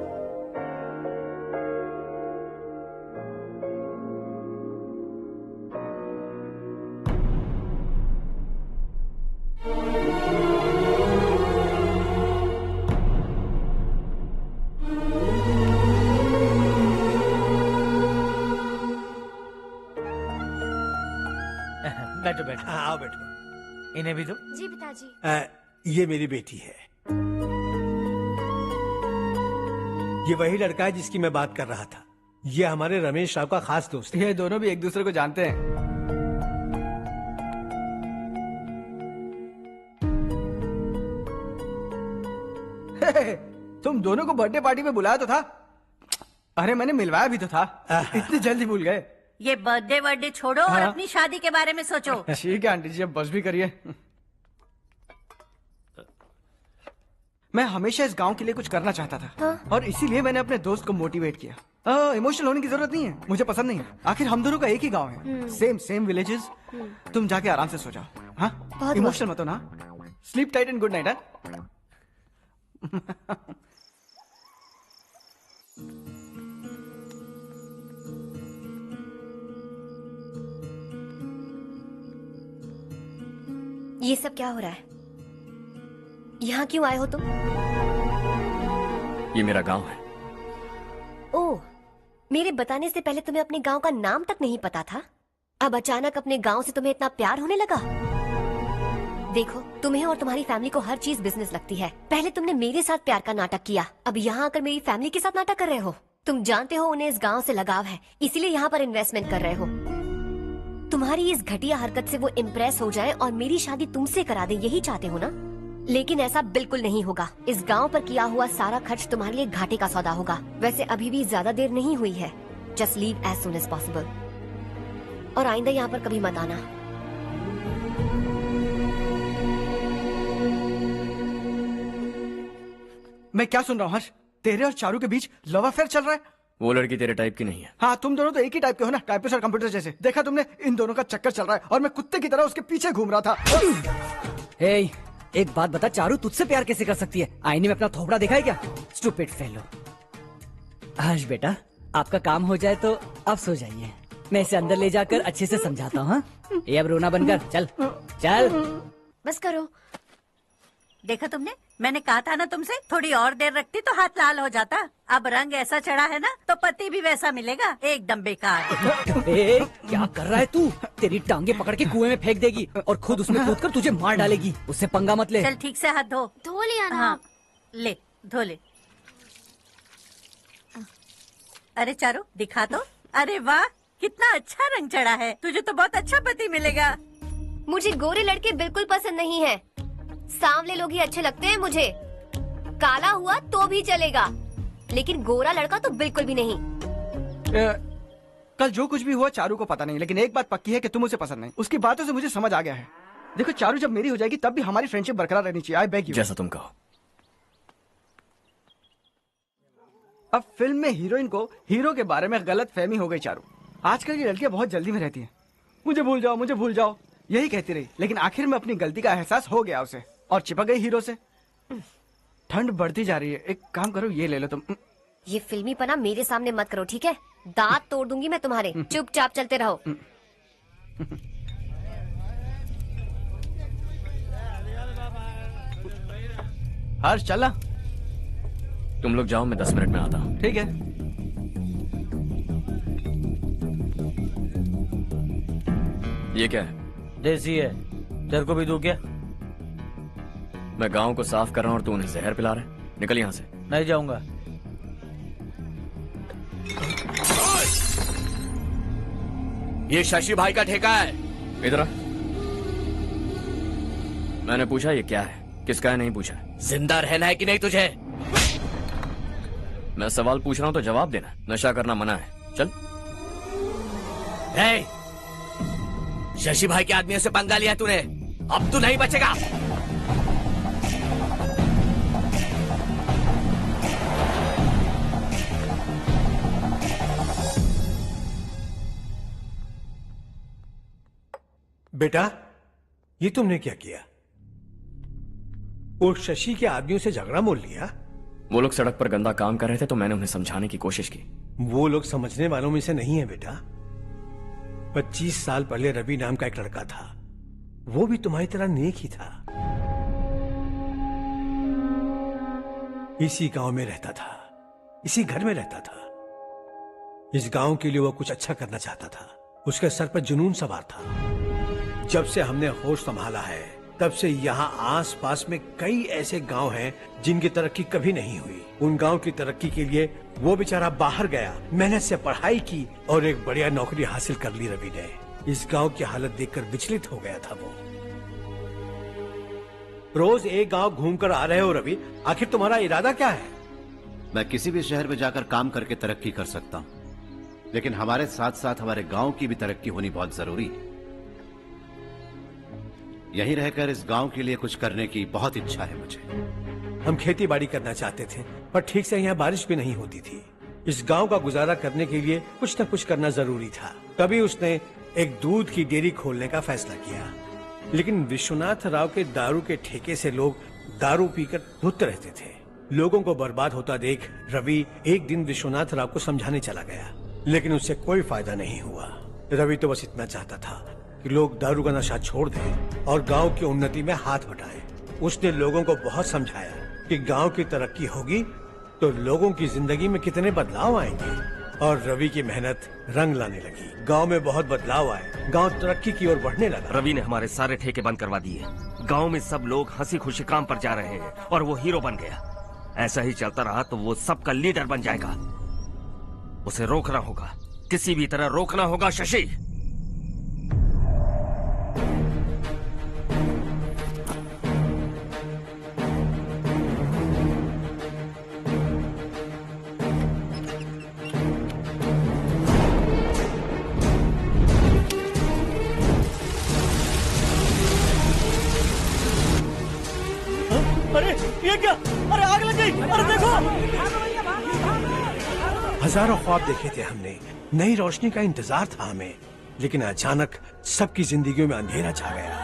बैठो बैठो। आओ बैठो। इन्हें भी दो। जी पिताजी। ये मेरी बेटी है। ये वही लड़का है जिसकी मैं बात कर रहा था। ये हमारे रमेश राव का खास दोस्त है। ये दोनों भी एक दूसरे को जानते हैं। तुम दोनों को बर्थडे पार्टी में बुलाया तो था। अरे मैंने मिलवाया भी तो था। इतनी जल्दी भूल गए। ये बर्थडे छोड़ो और हाँ? अपनी शादी के बारे में सोचो। ठीक है आंटी जी, अब बस भी करिए। मैं हमेशा इस गांव के लिए कुछ करना चाहता था। हाँ? और इसीलिए मैंने अपने दोस्त को मोटिवेट किया। इमोशनल होने की जरूरत नहीं है, मुझे पसंद नहीं है। आखिर हम दोनों का एक ही गांव है, सेम विलेजेस। तुम जाके आराम से सो जाओ। हाँ, इमोशनल मत हो ना। Sleep tight and good night. ये सब क्या हो रहा है? यहाँ क्यों आए हो तुम? ये मेरा गांव है। ओह, मेरे बताने से पहले तुम्हें अपने गांव का नाम तक नहीं पता था? अब अचानक अपने गांव से तुम्हें इतना प्यार होने लगा? देखो, तुम्हें और तुम्हारी फैमिली को हर चीज बिजनेस लगती है। पहले तुमने मेरे साथ प्यार का नाटक किया, अब यहाँ आकर मेरी फैमिली के साथ नाटक कर रहे हो। तुम जानते हो उन्हें इस गांव से लगाव है, इसीलिए यहाँ पर इन्वेस्टमेंट कर रहे हो। तुम्हारी इस घटिया हरकत से वो इम्प्रेस हो जाए और मेरी शादी तुमसे करा दे, यही चाहते हो ना? लेकिन ऐसा बिल्कुल नहीं होगा। इस गांव पर किया हुआ सारा खर्च तुम्हारे लिए घाटे का सौदा होगा। वैसे अभी भी ज्यादा देर नहीं हुई है। Just leave as soon as possible. और आइंदा यहाँ पर कभी मत आना। मैं क्या सुन रहा हूँ हर्ष? तेरे और चारू के बीच लव अफेयर चल रहा है? वो लड़की तेरे टाइप की नहीं है। हाँ, तुम दोनों तो एक ही टाइप के हो ना, टाइपिस्ट और कंप्यूटर जैसे। देखा तुमने, इन दोनों का चक्कर चल रहा है और मैं कुत्ते की तरह उसके पीछे घूम रहा था। हे, एक बात बता, चारू तुझसे प्यार कैसे कर सकती है? आईने में अपना थोपड़ा देखा है क्या? Stupid fellow. हर्ष बेटा, आपका काम हो जाए तो आप सो जाइए। मैं इसे अंदर ले जाकर अच्छे से समझाता हूँ। ये अब रोना बनकर चल चल। बस करो। देखा तुमने, मैंने कहा था ना तुमसे, थोड़ी और देर रखती तो हाथ लाल हो जाता। अब रंग ऐसा चढ़ा है ना तो पति भी वैसा मिलेगा, एकदम बेकार। ए, क्या कर रहा है तू? तेरी टांगे पकड़ के कुएं में फेंक देगी और खुद उसमें कूदकर तुझे मार डालेगी। उससे पंगा मत ले। चल ठीक से हाथ धो लिया ना? हाँ, ले धो ले। अरे चारू दिखा तो। अरे वाह, कितना अच्छा रंग चढ़ा है। तुझे तो बहुत अच्छा पति मिलेगा। मुझे गोरे लड़के बिल्कुल पसंद नहीं है। सांवले लोग ही अच्छे लगते हैं मुझे। काला हुआ तो भी चलेगा, लेकिन गोरा लड़का तो बिल्कुल भी नहीं। कल जो कुछ भी हुआ चारू को पता नहीं, लेकिन एक बात पक्की है कि तुम उसे पसंद नहीं। उसकी बातों से मुझे समझ आ गया है। देखो चारू जब मेरी हो जाएगी तब भी हमारी फ्रेंडशिप बरकरार रहनी चाहिए। I beg you. जैसा तुम कहो। अब फिल्म में हीरोइन को हीरो के बारे में गलत फहमी हो गई चारू। आजकल की लड़कियां बहुत जल्दी में रहती हैं। मुझे भूल जाओ, मुझे भूल जाओ, यही कहती रही, लेकिन आखिर में अपनी गलती का एहसास हो गया उसे और चिपक गई हीरो से। ठंड बढ़ती जा रही है, एक काम करो ये ले लो तुम। ये फिल्मी पना मेरे सामने मत करो, ठीक है? दांत तोड़ दूंगी मैं तुम्हारे। चुपचाप चलते रहो। हर्ष चला। तुम लोग जाओ, मैं 10 मिनट में आता हूँ। ठीक है। ये क्या है? देसी है, तेरे को भी दूं क्या? मैं गांव को साफ कर रहा हूँ और तू उन्हें जहर पिला रहा है। निकल यहाँ से। नहीं जाऊंगा। ये शशि भाई का ठेका है। इधर आ। मैंने पूछा ये क्या है, किसका है नहीं पूछा। जिंदा रहना है कि नहीं तुझे? मैं सवाल पूछ रहा हूं तो जवाब देना। नशा करना मना है। चल। शशि भाई के आदमियों से पंगा लिया तूने, अब तू नहीं बचेगा। बेटा, ये तुमने क्या किया? वो शशि के आदमियों से झगड़ा मोल लिया? वो लोग सड़क पर गंदा काम कर रहे थे तो मैंने उन्हें समझाने की कोशिश की। वो लोग समझने वालों में से नहीं है बेटा। 25 साल पहले रवि नाम का एक लड़का था, वो भी तुम्हारी तरह नेक ही था। इसी गांव में रहता था, इसी घर में रहता था। इस गांव के लिए वो कुछ अच्छा करना चाहता था। उसके सर पर जुनून सवार था। जब से हमने होश संभाला है तब से यहाँ आस पास में कई ऐसे गांव हैं जिनकी तरक्की कभी नहीं हुई। उन गांव की तरक्की के लिए वो बेचारा बाहर गया, मेहनत से पढ़ाई की और एक बढ़िया नौकरी हासिल कर ली रवि ने। इस गांव की हालत देखकर विचलित हो गया था वो। रोज एक गांव घूमकर आ रहे हो रवि, आखिर तुम्हारा इरादा क्या है? मैं किसी भी शहर में जाकर काम करके तरक्की कर सकता हूँ, लेकिन हमारे साथ साथ हमारे गांव की भी तरक्की होनी बहुत जरूरी है। यहीं रहकर इस गांव के लिए कुछ करने की बहुत इच्छा है मुझे। हम खेती बाड़ी करना चाहते थे, पर ठीक से यहाँ बारिश भी नहीं होती थी। इस गांव का गुजारा करने के लिए कुछ न कुछ करना जरूरी था। तभी उसने एक दूध की डेयरी खोलने का फैसला किया। लेकिन विश्वनाथ राव के दारू के ठेके से लोग दारू पीकर धुत रहते थे। लोगों को बर्बाद होता देख रवि एक दिन विश्वनाथ राव को समझाने चला गया, लेकिन उससे कोई फायदा नहीं हुआ। रवि तो बस इतना चाहता था कि लोग दारू का नशा छोड़ दें और गांव की उन्नति में हाथ बटाएं। उसने लोगों को बहुत समझाया कि गांव की तरक्की होगी तो लोगों की जिंदगी में कितने बदलाव आएंगे, और रवि की मेहनत रंग लाने लगी। गांव में बहुत बदलाव आए, गांव तरक्की की ओर बढ़ने लगा। रवि ने हमारे सारे ठेके बंद करवा दिए। गांव में सब लोग हंसी खुशी काम पर जा रहे हैं और वो हीरो बन गया। ऐसा ही चलता रहा तो वो सबका लीडर बन जाएगा। उसे रोकना होगा, किसी भी तरह रोकना होगा शशि। अरे ये क्या? अरे आग लग गई! अरे देखो! हजारों ख्वाब देखे थे हमने, नई रोशनी का इंतजार था हमें, लेकिन अचानक सबकी जिंदगियों में अंधेरा छा गया।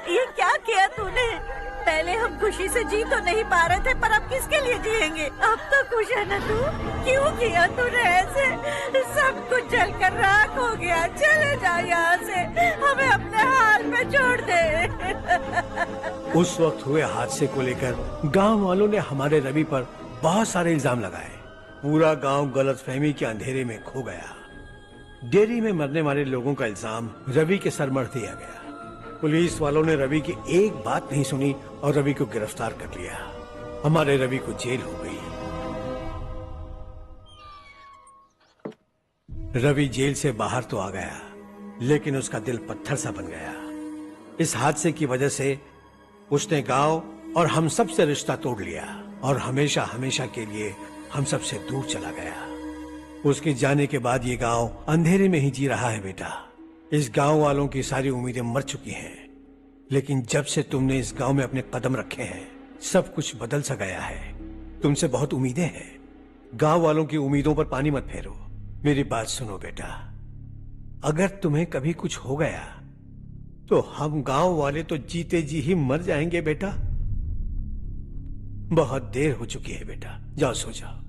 ये क्या किया तूने? पहले हम खुशी से जी तो नहीं पा रहे थे, पर अब किसके लिए जिएंगे? अब तो खुश है ना तू? क्यों किया तूने ऐसे? सब कुछ जलकर राख हो गया। चले जा यहाँ से, हमें अपने हाल में छोड़ दे। उस वक्त हुए हादसे को लेकर गांव वालों ने हमारे रवि पर बहुत सारे इल्जाम लगाए। पूरा गांव गलतफहमी के अंधेरे में खो गया। डेयरी में मरने वाले लोगों का इल्जाम रवि के सर मढ़ दिया गया। पुलिस वालों ने रवि की एक बात नहीं सुनी और रवि को गिरफ्तार कर लिया। हमारे रवि को जेल हो गई। रवि जेल से बाहर तो आ गया, लेकिन उसका दिल पत्थर सा बन गया। इस हादसे की वजह से उसने गांव और हम सब से रिश्ता तोड़ लिया और हमेशा हमेशा के लिए हम सब से दूर चला गया। उसके जाने के बाद ये गांव अंधेरे में ही जी रहा है बेटा। इस गांव वालों की सारी उम्मीदें मर चुकी हैं, लेकिन जब से तुमने इस गांव में अपने कदम रखे हैं सब कुछ बदल सा गया है। तुमसे बहुत उम्मीदें हैं। गांव वालों की उम्मीदों पर पानी मत फेरो। मेरी बात सुनो बेटा, अगर तुम्हें कभी कुछ हो गया तो हम गांव वाले तो जीते जी ही मर जाएंगे बेटा। बहुत देर हो चुकी है बेटा, जाओ सो जाओ।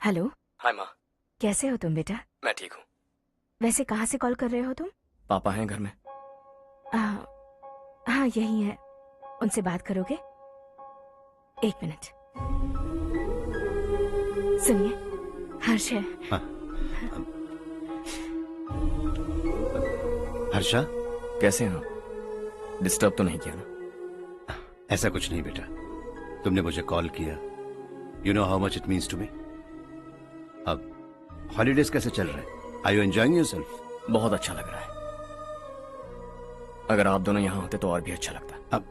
हेलो। हाय माँ। कैसे हो तुम बेटा? मैं ठीक हूँ। वैसे कहाँ से कॉल कर रहे हो तुम? पापा हैं घर में। हाँ यही है। उनसे बात करोगे? एक मिनट। सुनिए, हर्ष है। हर्षा, कैसे हैं आप? डिस्टर्ब तो नहीं किया ना? ऐसा कुछ नहीं बेटा, तुमने मुझे कॉल किया। You know how much it means to me. अब हॉलीडेज कैसे चल रहे हैं? Are you enjoying yourself? बहुत अच्छा लग रहा है। अगर आप दोनों यहाँ होते तो और भी अच्छा लगता। अब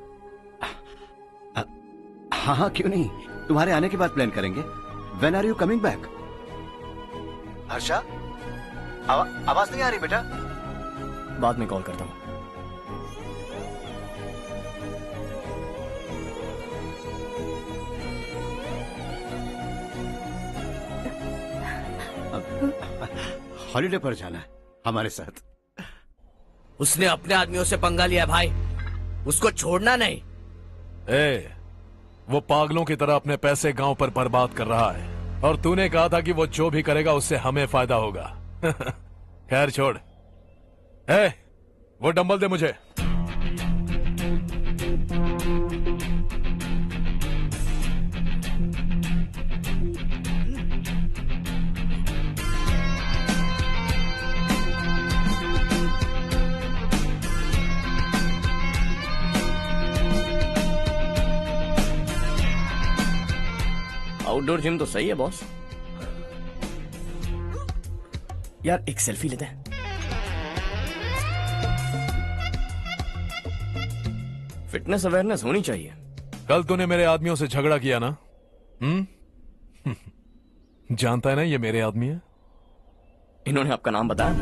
हाँ हाँ क्यों नहीं, तुम्हारे आने के बाद प्लान करेंगे। When are you coming back? Harsha, आवाज नहीं आ रही बेटा। बाद में कॉल करता हूँ। हॉलीडे पर जाना है हमारे साथ। उसने अपने आदमियों से पंगा लिया भाई, उसको छोड़ना नहीं। वो पागलों की तरह अपने पैसे गांव पर बर्बाद कर रहा है और तूने कहा था कि वो जो भी करेगा उससे हमें फायदा होगा। खैर छोड़। वो डंबल दे मुझे। आउटडोर जिम तो सही है बॉस। यार एक सेल्फी लेते हैं। फिटनेस अवेयरनेस होनी चाहिए। कल तूने मेरे आदमियों से झगड़ा किया ना? जानता है ना ये मेरे आदमी है। इन्होंने आपका नाम बताया?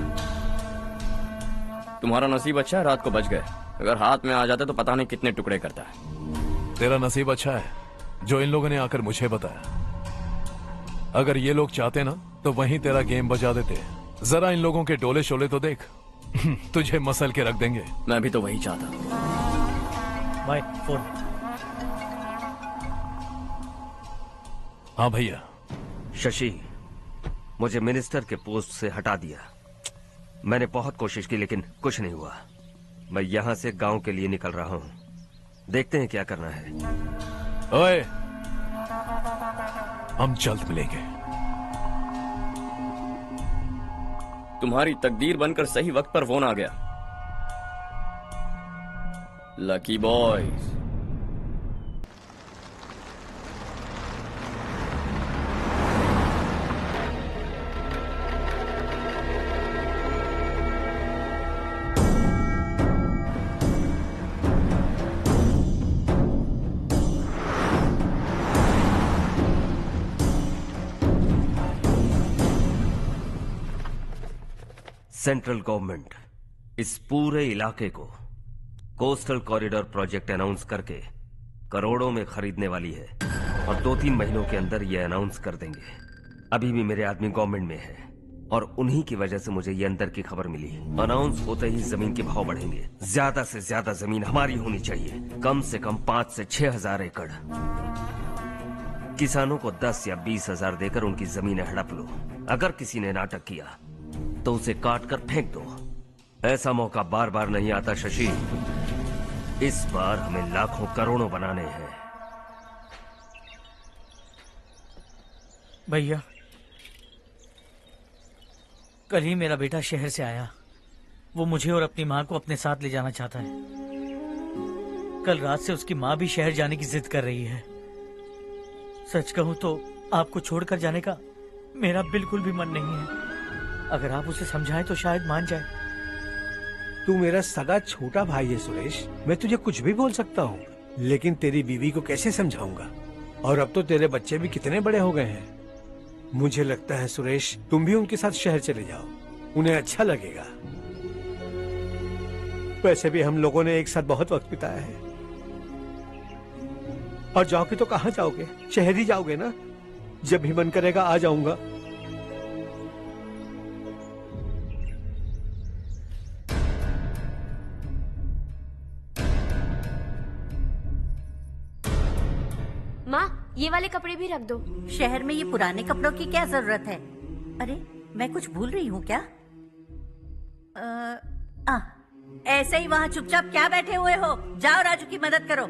तुम्हारा नसीब अच्छा है रात को बच गए, अगर हाथ में आ जाते तो पता नहीं कितने टुकड़े करता है। तेरा नसीब अच्छा है जो इन लोगों ने आकर मुझे बताया। अगर ये लोग चाहते ना तो वहीं तेरा गेम बजा देते। जरा इन लोगों के डोले शोले तो देख। तुझे मसल के रख देंगे। मैं भी तो वही चाहता। भाई फोन। हाँ भैया। शशि, मुझे मिनिस्टर के पोस्ट से हटा दिया। मैंने बहुत कोशिश की लेकिन कुछ नहीं हुआ। मैं यहां से गांव के लिए निकल रहा हूं। देखते हैं क्या करना है। ओए, हम जल्द मिलेंगे। तुम्हारी तकदीर बनकर सही वक्त पर फोन आ गया। Lucky boys. सेंट्रल गवर्नमेंट इस पूरे इलाके को कोस्टल कॉरिडोर प्रोजेक्ट अनाउंस करके करोड़ों में खरीदने वाली है और 2-3 महीनों के अंदर ये अनाउंस कर देंगे। अभी भी मेरे आदमी गवर्नमेंट में है और उन्हीं की वजह से मुझे ये अंदर की खबर मिली। अनाउंस होते ही जमीन के भाव बढ़ेंगे। ज्यादा से ज्यादा जमीन हमारी होनी चाहिए, कम से कम 5 से 6 हजार एकड़। किसानों को 10 या 20 हजार देकर उनकी जमीनें हड़प लो। अगर किसी ने नाटक किया तो उसे काट कर फेंक दो। ऐसा मौका बार बार नहीं आता शशि। इस बार हमें लाखों करोड़ों बनाने हैं। भैया, कल ही मेरा बेटा शहर से आया। वो मुझे और अपनी माँ को अपने साथ ले जाना चाहता है। कल रात से उसकी माँ भी शहर जाने की जिद कर रही है। सच कहूँ तो आपको छोड़कर जाने का मेरा बिल्कुल भी मन नहीं है। अगर आप उसे समझाएं तो शायद मान जाए। तू मेरा सगा छोटा भाई है सुरेश, मैं तुझे कुछ भी बोल सकता हूँ, लेकिन तेरी बीवी को कैसे समझाऊंगा? और अब तो तेरे बच्चे भी कितने बड़े हो गए हैं। मुझे लगता है सुरेश, तुम भी उनके साथ शहर चले जाओ, उन्हें अच्छा लगेगा। वैसे भी हम लोगों ने एक साथ बहुत वक्त बिताया है। और जाओगे तो कहाँ जाओगे? शहर ही जाओगे ना? जब भी मन करेगा आ जाऊंगा। माँ, ये वाले कपड़े भी रख दो। शहर में ये पुराने कपड़ों की क्या जरूरत है? अरे मैं कुछ भूल रही हूँ क्या? ऐसे ही वहाँ चुपचाप क्या बैठे हुए हो? जाओ राजू की मदद करो।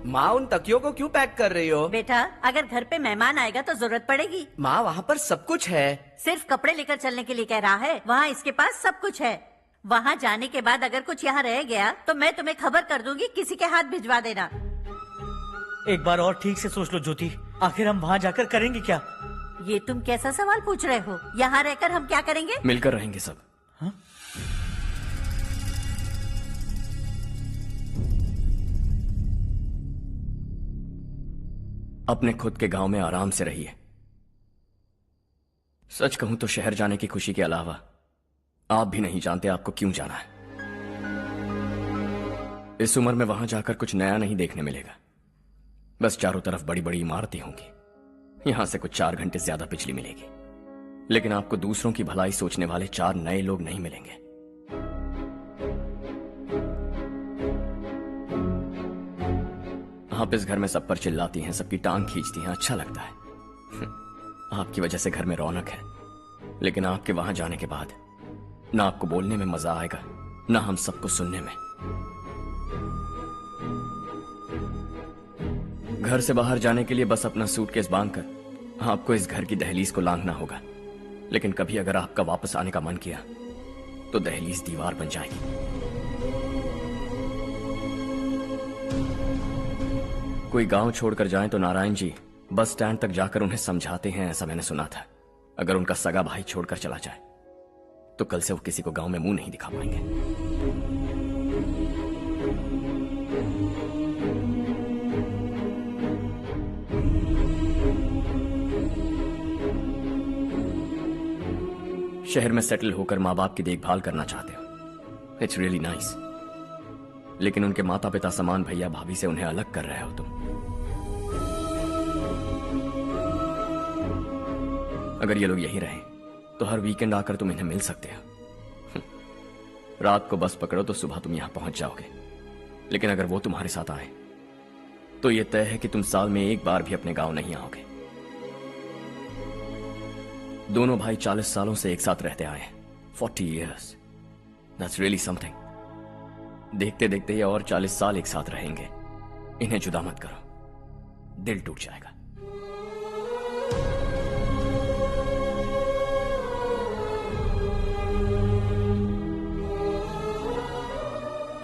माँ, उन तकियों को क्यों पैक कर रही हो? बेटा, अगर घर पे मेहमान आएगा तो जरूरत पड़ेगी। माँ, वहाँ पर सब कुछ है। सिर्फ कपड़े लेकर चलने के लिए कह रहा है? वहाँ इसके पास सब कुछ है। वहाँ जाने के बाद अगर कुछ यहाँ रह गया तो मैं तुम्हें खबर कर दूंगी, किसी के हाथ भिजवा देना। एक बार और ठीक से सोच लो ज्योति, आखिर हम वहाँ जाकर करेंगे क्या? ये तुम कैसा सवाल पूछ रहे हो? यहाँ रहकर हम क्या करेंगे? मिलकर रहेंगे सब। हाँ? अपने खुद के गांव में आराम से रहिए। सच कहूं तो शहर जाने की खुशी के अलावा आप भी नहीं जानते आपको क्यों जाना है। इस उम्र में वहां जाकर कुछ नया नहीं देखने मिलेगा। बस चारों तरफ बड़ी बड़ी इमारतें होंगी। यहां से कुछ 4 घंटे ज्यादा बिजली मिलेगी, लेकिन आपको दूसरों की भलाई सोचने वाले 4 नए लोग नहीं मिलेंगे। आप इस घर में सब पर चिल्लाती हैं, सबकी टांग खींचती हैं, अच्छा लगता है। आपकी वजह से घर में रौनक है, लेकिन आपके वहां जाने के बाद ना आपको बोलने में मजा आएगा, ना हम सबको सुनने में। घर से बाहर जाने के लिए बस अपना सूटकेस बांधकर आपको इस घर की दहलीज को लांघना होगा, लेकिन कभी अगर आपका वापस आने का मन किया तो दहलीज दीवार बन जाएगी। कोई गांव छोड़कर जाए तो नारायण जी बस स्टैंड तक जाकर उन्हें समझाते हैं, ऐसा मैंने सुना था। अगर उनका सगा भाई छोड़कर चला जाए तो कल से वो किसी को गांव में मुंह नहीं दिखा पाएंगे। शहर में सेटल होकर माँ बाप की देखभाल करना चाहते हो, इट्स रियली नाइस, लेकिन उनके माता पिता समान भैया भाभी से उन्हें अलग कर रहे हो तुम। अगर ये लोग यहीं रहे तो हर वीकेंड आकर तुम इन्हें मिल सकते हो। रात को बस पकड़ो तो सुबह तुम यहां पहुंच जाओगे, लेकिन अगर वो तुम्हारे साथ आए तो ये तय है कि तुम साल में एक बार भी अपने गांव नहीं आओगे। दोनों भाई 40 सालों से एक साथ रहते आए, 40 years, that's really something। देखते देखते ये और 40 साल एक साथ रहेंगे। इन्हें जुदा मत करो, दिल टूट जाएगा।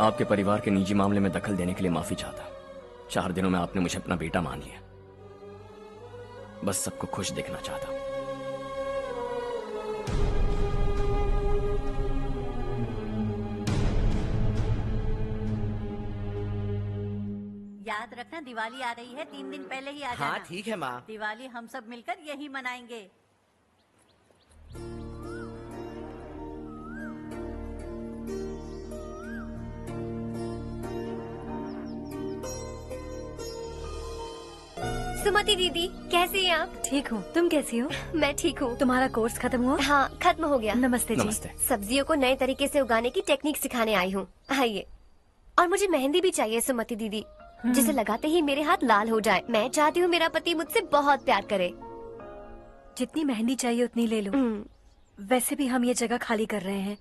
आपके परिवार के निजी मामले में दखल देने के लिए माफी चाहता। 4 दिनों में आपने मुझे अपना बेटा मान लिया। बस सबको खुश देखना चाहता। याद रखना, दिवाली आ रही है, 3 दिन पहले ही आ जाना। हाँ ठीक है माँ। दिवाली हम सब मिलकर यही मनाएंगे। सुमति दीदी, कैसी हैं आप? ठीक हूँ, तुम कैसी हो? मैं ठीक हूँ। तुम्हारा कोर्स खत्म हुआ? हाँ, खत्म हो गया। नमस्ते जी। नमस्ते। सब्जियों को नए तरीके से उगाने की टेक्निक सिखाने आई हूँ। आइए। और मुझे मेहंदी भी चाहिए सुमति दीदी, जिसे लगाते ही मेरे हाथ लाल हो जाए। मैं चाहती हूँ मेरा पति मुझसे बहुत प्यार करे। जितनी मेहंदी चाहिए उतनी ले लो। वैसे भी हम ये जगह खाली कर रहे हैं।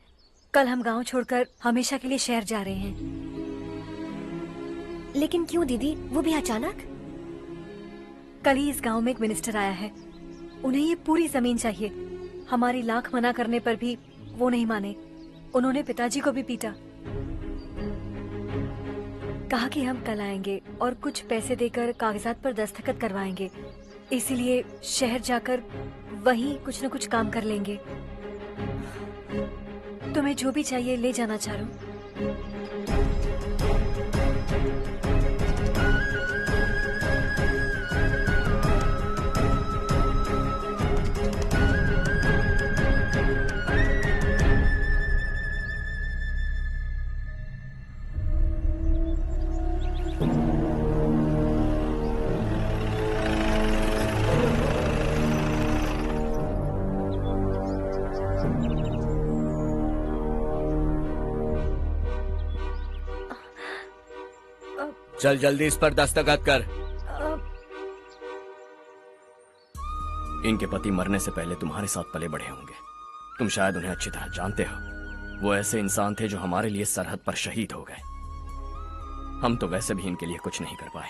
कल हम गांव छोड़कर हमेशा के लिए शहर जा रहे हैं। लेकिन क्यों दीदी, वो भी अचानक? कल ही इस गांव में एक मिनिस्टर आया है, उन्हें ये पूरी जमीन चाहिए। हमारी लाख मना करने पर भी वो नहीं माने। उन्होंने पिताजी को भी पीटा। कहा कि हम कल आएंगे और कुछ पैसे देकर कागजात पर दस्तखत करवाएंगे। इसीलिए शहर जाकर वहीं कुछ न कुछ काम कर लेंगे। तुम्हें जो भी चाहिए ले जाना चारू। चल जल्दी इस पर दस्तखत कर। इनके पति मरने से पहले तुम्हारे साथ पले बढ़े होंगे। तुम शायद उन्हें अच्छी तरह जानते हो। वो ऐसे इंसान थे जो हमारे लिए सरहद पर शहीद हो गए। हम तो वैसे भी इनके लिए कुछ नहीं कर पाए।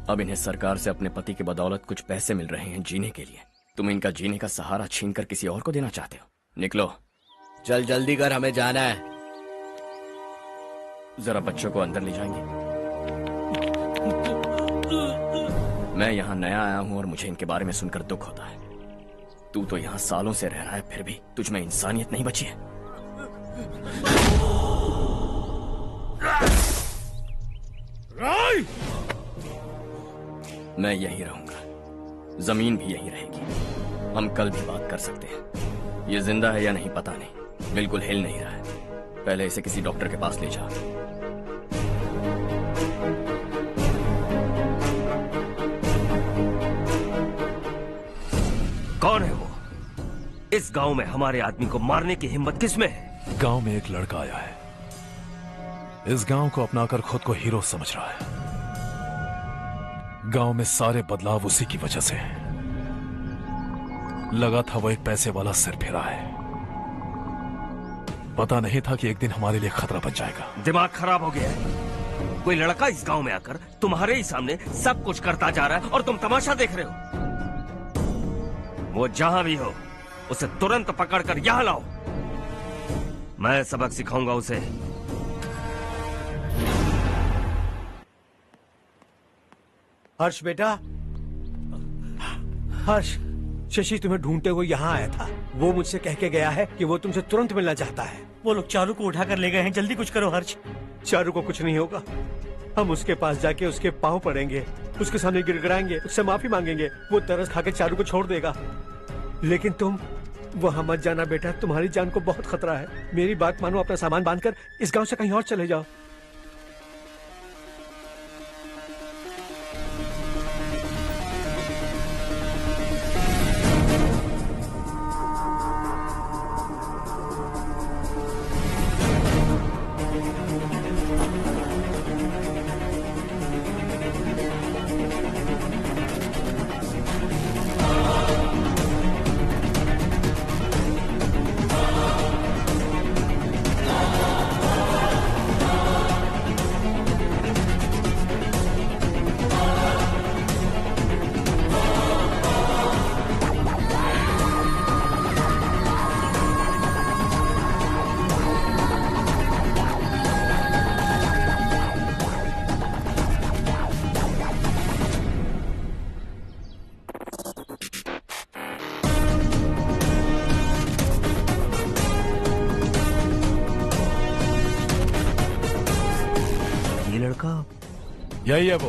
अब इन्हें सरकार से अपने पति की बदौलत कुछ पैसे मिल रहे हैं जीने के लिए। तुम इनका जीने का सहारा छीनकर किसी और को देना चाहते हो। निकलो, चल जल्दी कर, हमें जाना है। जरा बच्चों को अंदर ले जाएंगे। मैं यहाँ नया आया हूँ और मुझे इनके बारे में सुनकर दुख होता है। तू तो यहाँ सालों से रह रहा है, फिर भी तुझ में इंसानियत नहीं बची है। मैं यहीं रहूंगा, जमीन भी यहीं रहेगी। हम कल भी बात कर सकते हैं। ये जिंदा है या नहीं पता नहीं, बिल्कुल हिल नहीं रहा है। पहले इसे किसी डॉक्टर के पास ले जा। कौन है वो? इस गांव में हमारे आदमी को मारने की हिम्मत किसमें है? गांव में एक लड़का आया है, इस गांव को अपनाकर खुद को हीरो समझ रहा है। गांव में सारे बदलाव उसी की वजह से हैं। लगा था वो एक पैसे वाला सिरफिरा है। पता नहीं था कि एक दिन हमारे लिए खतरा बन जाएगा। दिमाग खराब हो गया है। कोई लड़का इस गांव में आकर तुम्हारे ही सामने सब कुछ करता जा रहा है और तुम तमाशा देख रहे हो। वो जहां भी हो उसे तुरंत पकड़कर यहां लाओ। मैं सबक सिखाऊंगा उसे। हर्ष बेटा, हर्ष, शशि तुम्हें ढूंढते हुए यहाँ आया था। वो मुझसे कह के गया है कि वो तुमसे तुरंत मिलना चाहता है। वो लोग चारू को उठाकर ले गए हैं, जल्दी कुछ करो हर्ष। चारू को कुछ नहीं होगा। हम उसके पास जाके उसके पांव पड़ेंगे, उसके सामने गिड़गिड़ाएंगे, उससे माफी मांगेंगे। वो तरस खा के चारू को छोड़ देगा। लेकिन तुम वहां मत जाना बेटा, तुम्हारी जान को बहुत खतरा है। मेरी बात मानो, अपना सामान बांधकर इस गांव से कहीं और चले जाओ। यही है वो।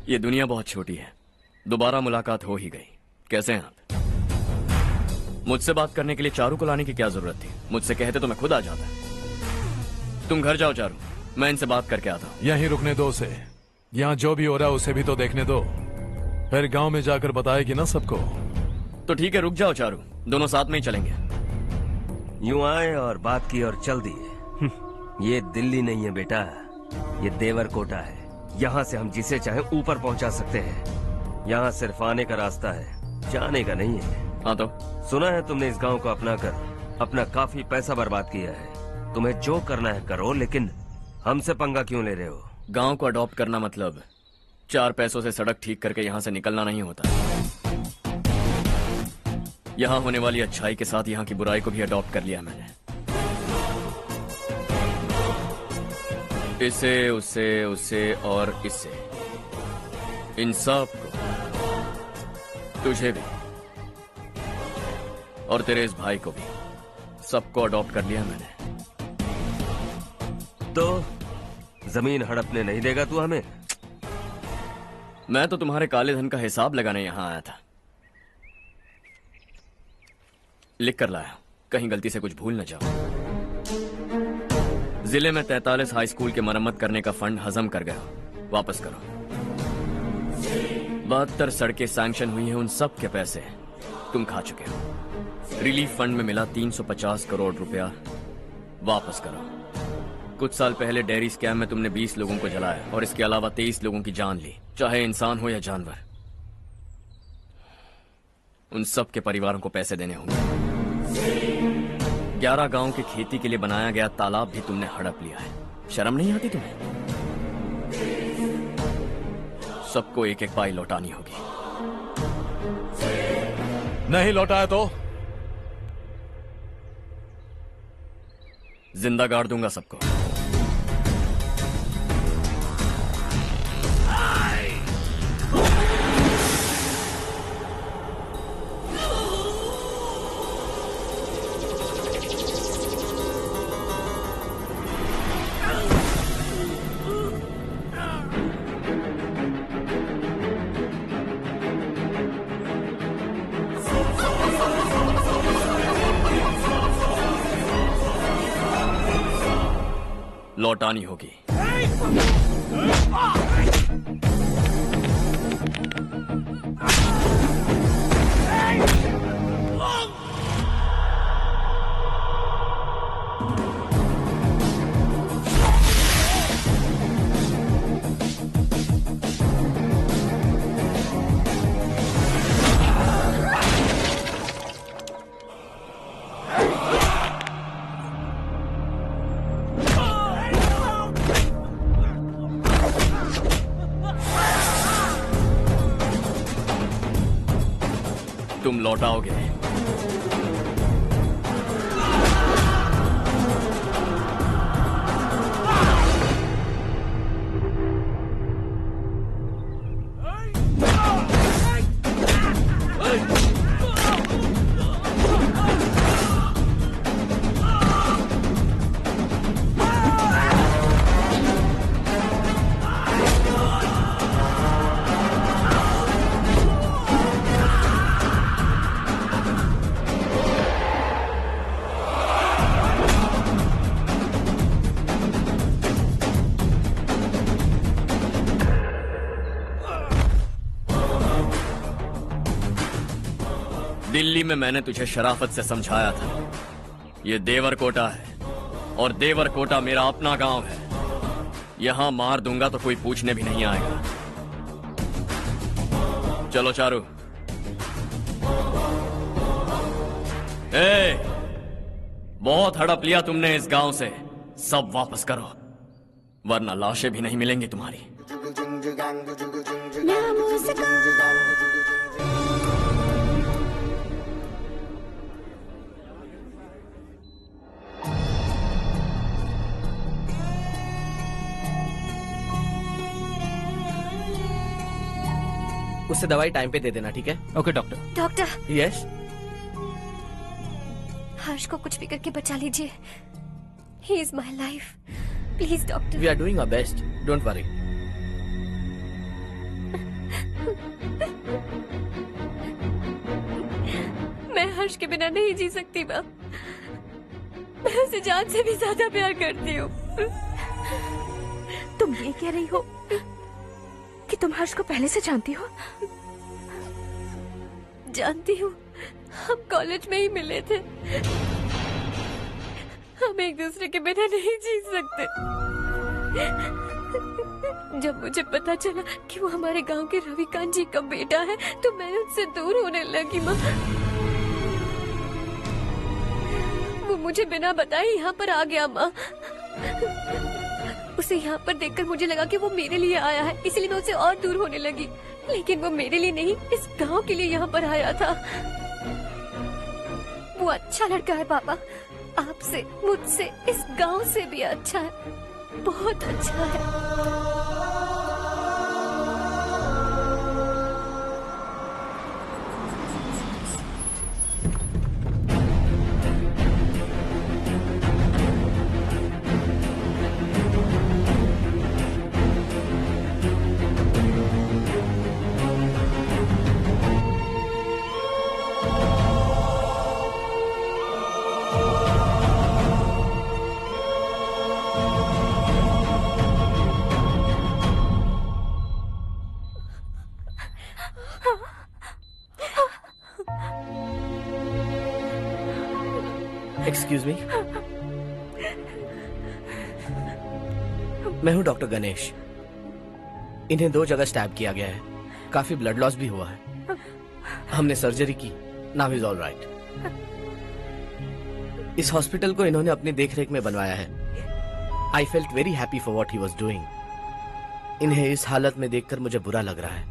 ये दुनिया बहुत छोटी है। दोबारा मुलाकात हो ही गई। कैसे हैं आप? मुझसे बात करने के लिए चारू को लाने की क्या जरूरत थी? मुझसे कहते तो मैं खुद आ जाता। तुम घर जाओ चारू, मैं इनसे बात करके आता हूँ। यहीं रुकने दो उसे। यहाँ जो भी हो रहा है उसे भी तो देखने दो। फिर गांव में जाकर बताएगी ना सबको। तो ठीक है, रुक जाओ चारू, दोनों साथ में ही चलेंगे। यूं आए और बात की और चल दिए। ये दिल्ली नहीं है बेटा, ये देवरकोटा है। यहाँ से हम जिसे चाहे ऊपर पहुँचा सकते हैं। यहाँ सिर्फ आने का रास्ता है, जाने का नहीं है। हाँ तो सुना है तुमने इस गांव को अपना कर अपना काफी पैसा बर्बाद किया है। तुम्हें जो करना है करो, लेकिन हमसे पंगा क्यों ले रहे हो? गांव को अडॉप्ट करना मतलब 4 पैसों से सड़क ठीक करके यहाँ से निकलना नहीं होता। यहाँ होने वाली अच्छाई के साथ यहाँ की बुराई को भी अडॉप्ट कर लिया मैंने। इसे, उसे, उसे और इससे, इन सब को, तुझे भी और तेरे इस भाई को भी, सबको अडॉप्ट कर लिया मैंने। तो जमीन हड़पने नहीं देगा तू हमें? मैं तो तुम्हारे काले धन का हिसाब लगाने यहां आया था। लिख कर लाया, कहीं गलती से कुछ भूल न जाओ। जिले में 43 हाई स्कूल के मरम्मत करने का फंड हजम कर गया, वापस करो। 72 सड़कें सैंक्शन हुई हैं, उन सब के पैसे तुम खा चुके हो। रिलीफ फंड में मिला 350 करोड़ रुपया, वापस करो। कुछ साल पहले डेयरी स्कैम में तुमने 20 लोगों को जलाया और इसके अलावा 23 लोगों की जान ली, चाहे इंसान हो या जानवर। उन सब के परिवारों को पैसे देने होंगे। 11 गांव की खेती के लिए बनाया गया तालाब भी तुमने हड़प लिया है। शर्म नहीं आती तुम्हें? सबको एक एक पाई लौटानी होगी। नहीं लौटाया तो जिंदा गाड़ दूंगा सबको। लौटानी होगी। तुम लौटाओगे। दिल्ली में मैंने तुझे शराफत से समझाया था, ये देवरकोटा है और देवरकोटा मेरा अपना गांव है। यहां मार दूंगा तो कोई पूछने भी नहीं आएगा। चलो चारू। बहुत हड़प लिया तुमने इस गांव से, सब वापस करो वरना लाशें भी नहीं मिलेंगी तुम्हारी। उससे दवाई टाइम पे दे देना, ठीक है? Okay doctor. Doctor. Yes. Harsh को कुछ भी करके बचा लीजिए। He is my life, please doctor. We are doing our best, don't worry. मैं हर्ष के बिना नहीं जी सकती माँ। मैं उसे जान से भी ज्यादा प्यार करती हूँ। तुम ये कह रही हो कि तुम हर्ष को पहले से जानती हो? जानती हूँ, हम कॉलेज में ही मिले थे। हम एक दूसरे के बिना नहीं जी सकते। जब मुझे पता चला कि वो हमारे गांव के रविकांत जी का बेटा है तो मैं उससे दूर होने लगी माँ। वो मुझे बिना बताए यहाँ पर आ गया माँ। उसे यहाँ पर देखकर मुझे लगा कि वो मेरे लिए आया है, इसलिए मैं उससे और दूर होने लगी। लेकिन वो मेरे लिए नहीं, इस गांव के लिए यहाँ पर आया था। वो अच्छा लड़का है पापा, आपसे, मुझसे, इस गांव से भी अच्छा है, बहुत अच्छा है। एक्सक्यूज मी, मैं हूं डॉक्टर गणेश। इन्हें 2 जगह स्टैब किया गया है, काफी ब्लड लॉस भी हुआ है। हमने सर्जरी की, नाउ इज ऑल राइट। इस हॉस्पिटल को इन्होंने अपनी देखरेख में बनवाया है। I felt very happy for what he was doing. इन्हें इस हालत में देखकर मुझे बुरा लग रहा है।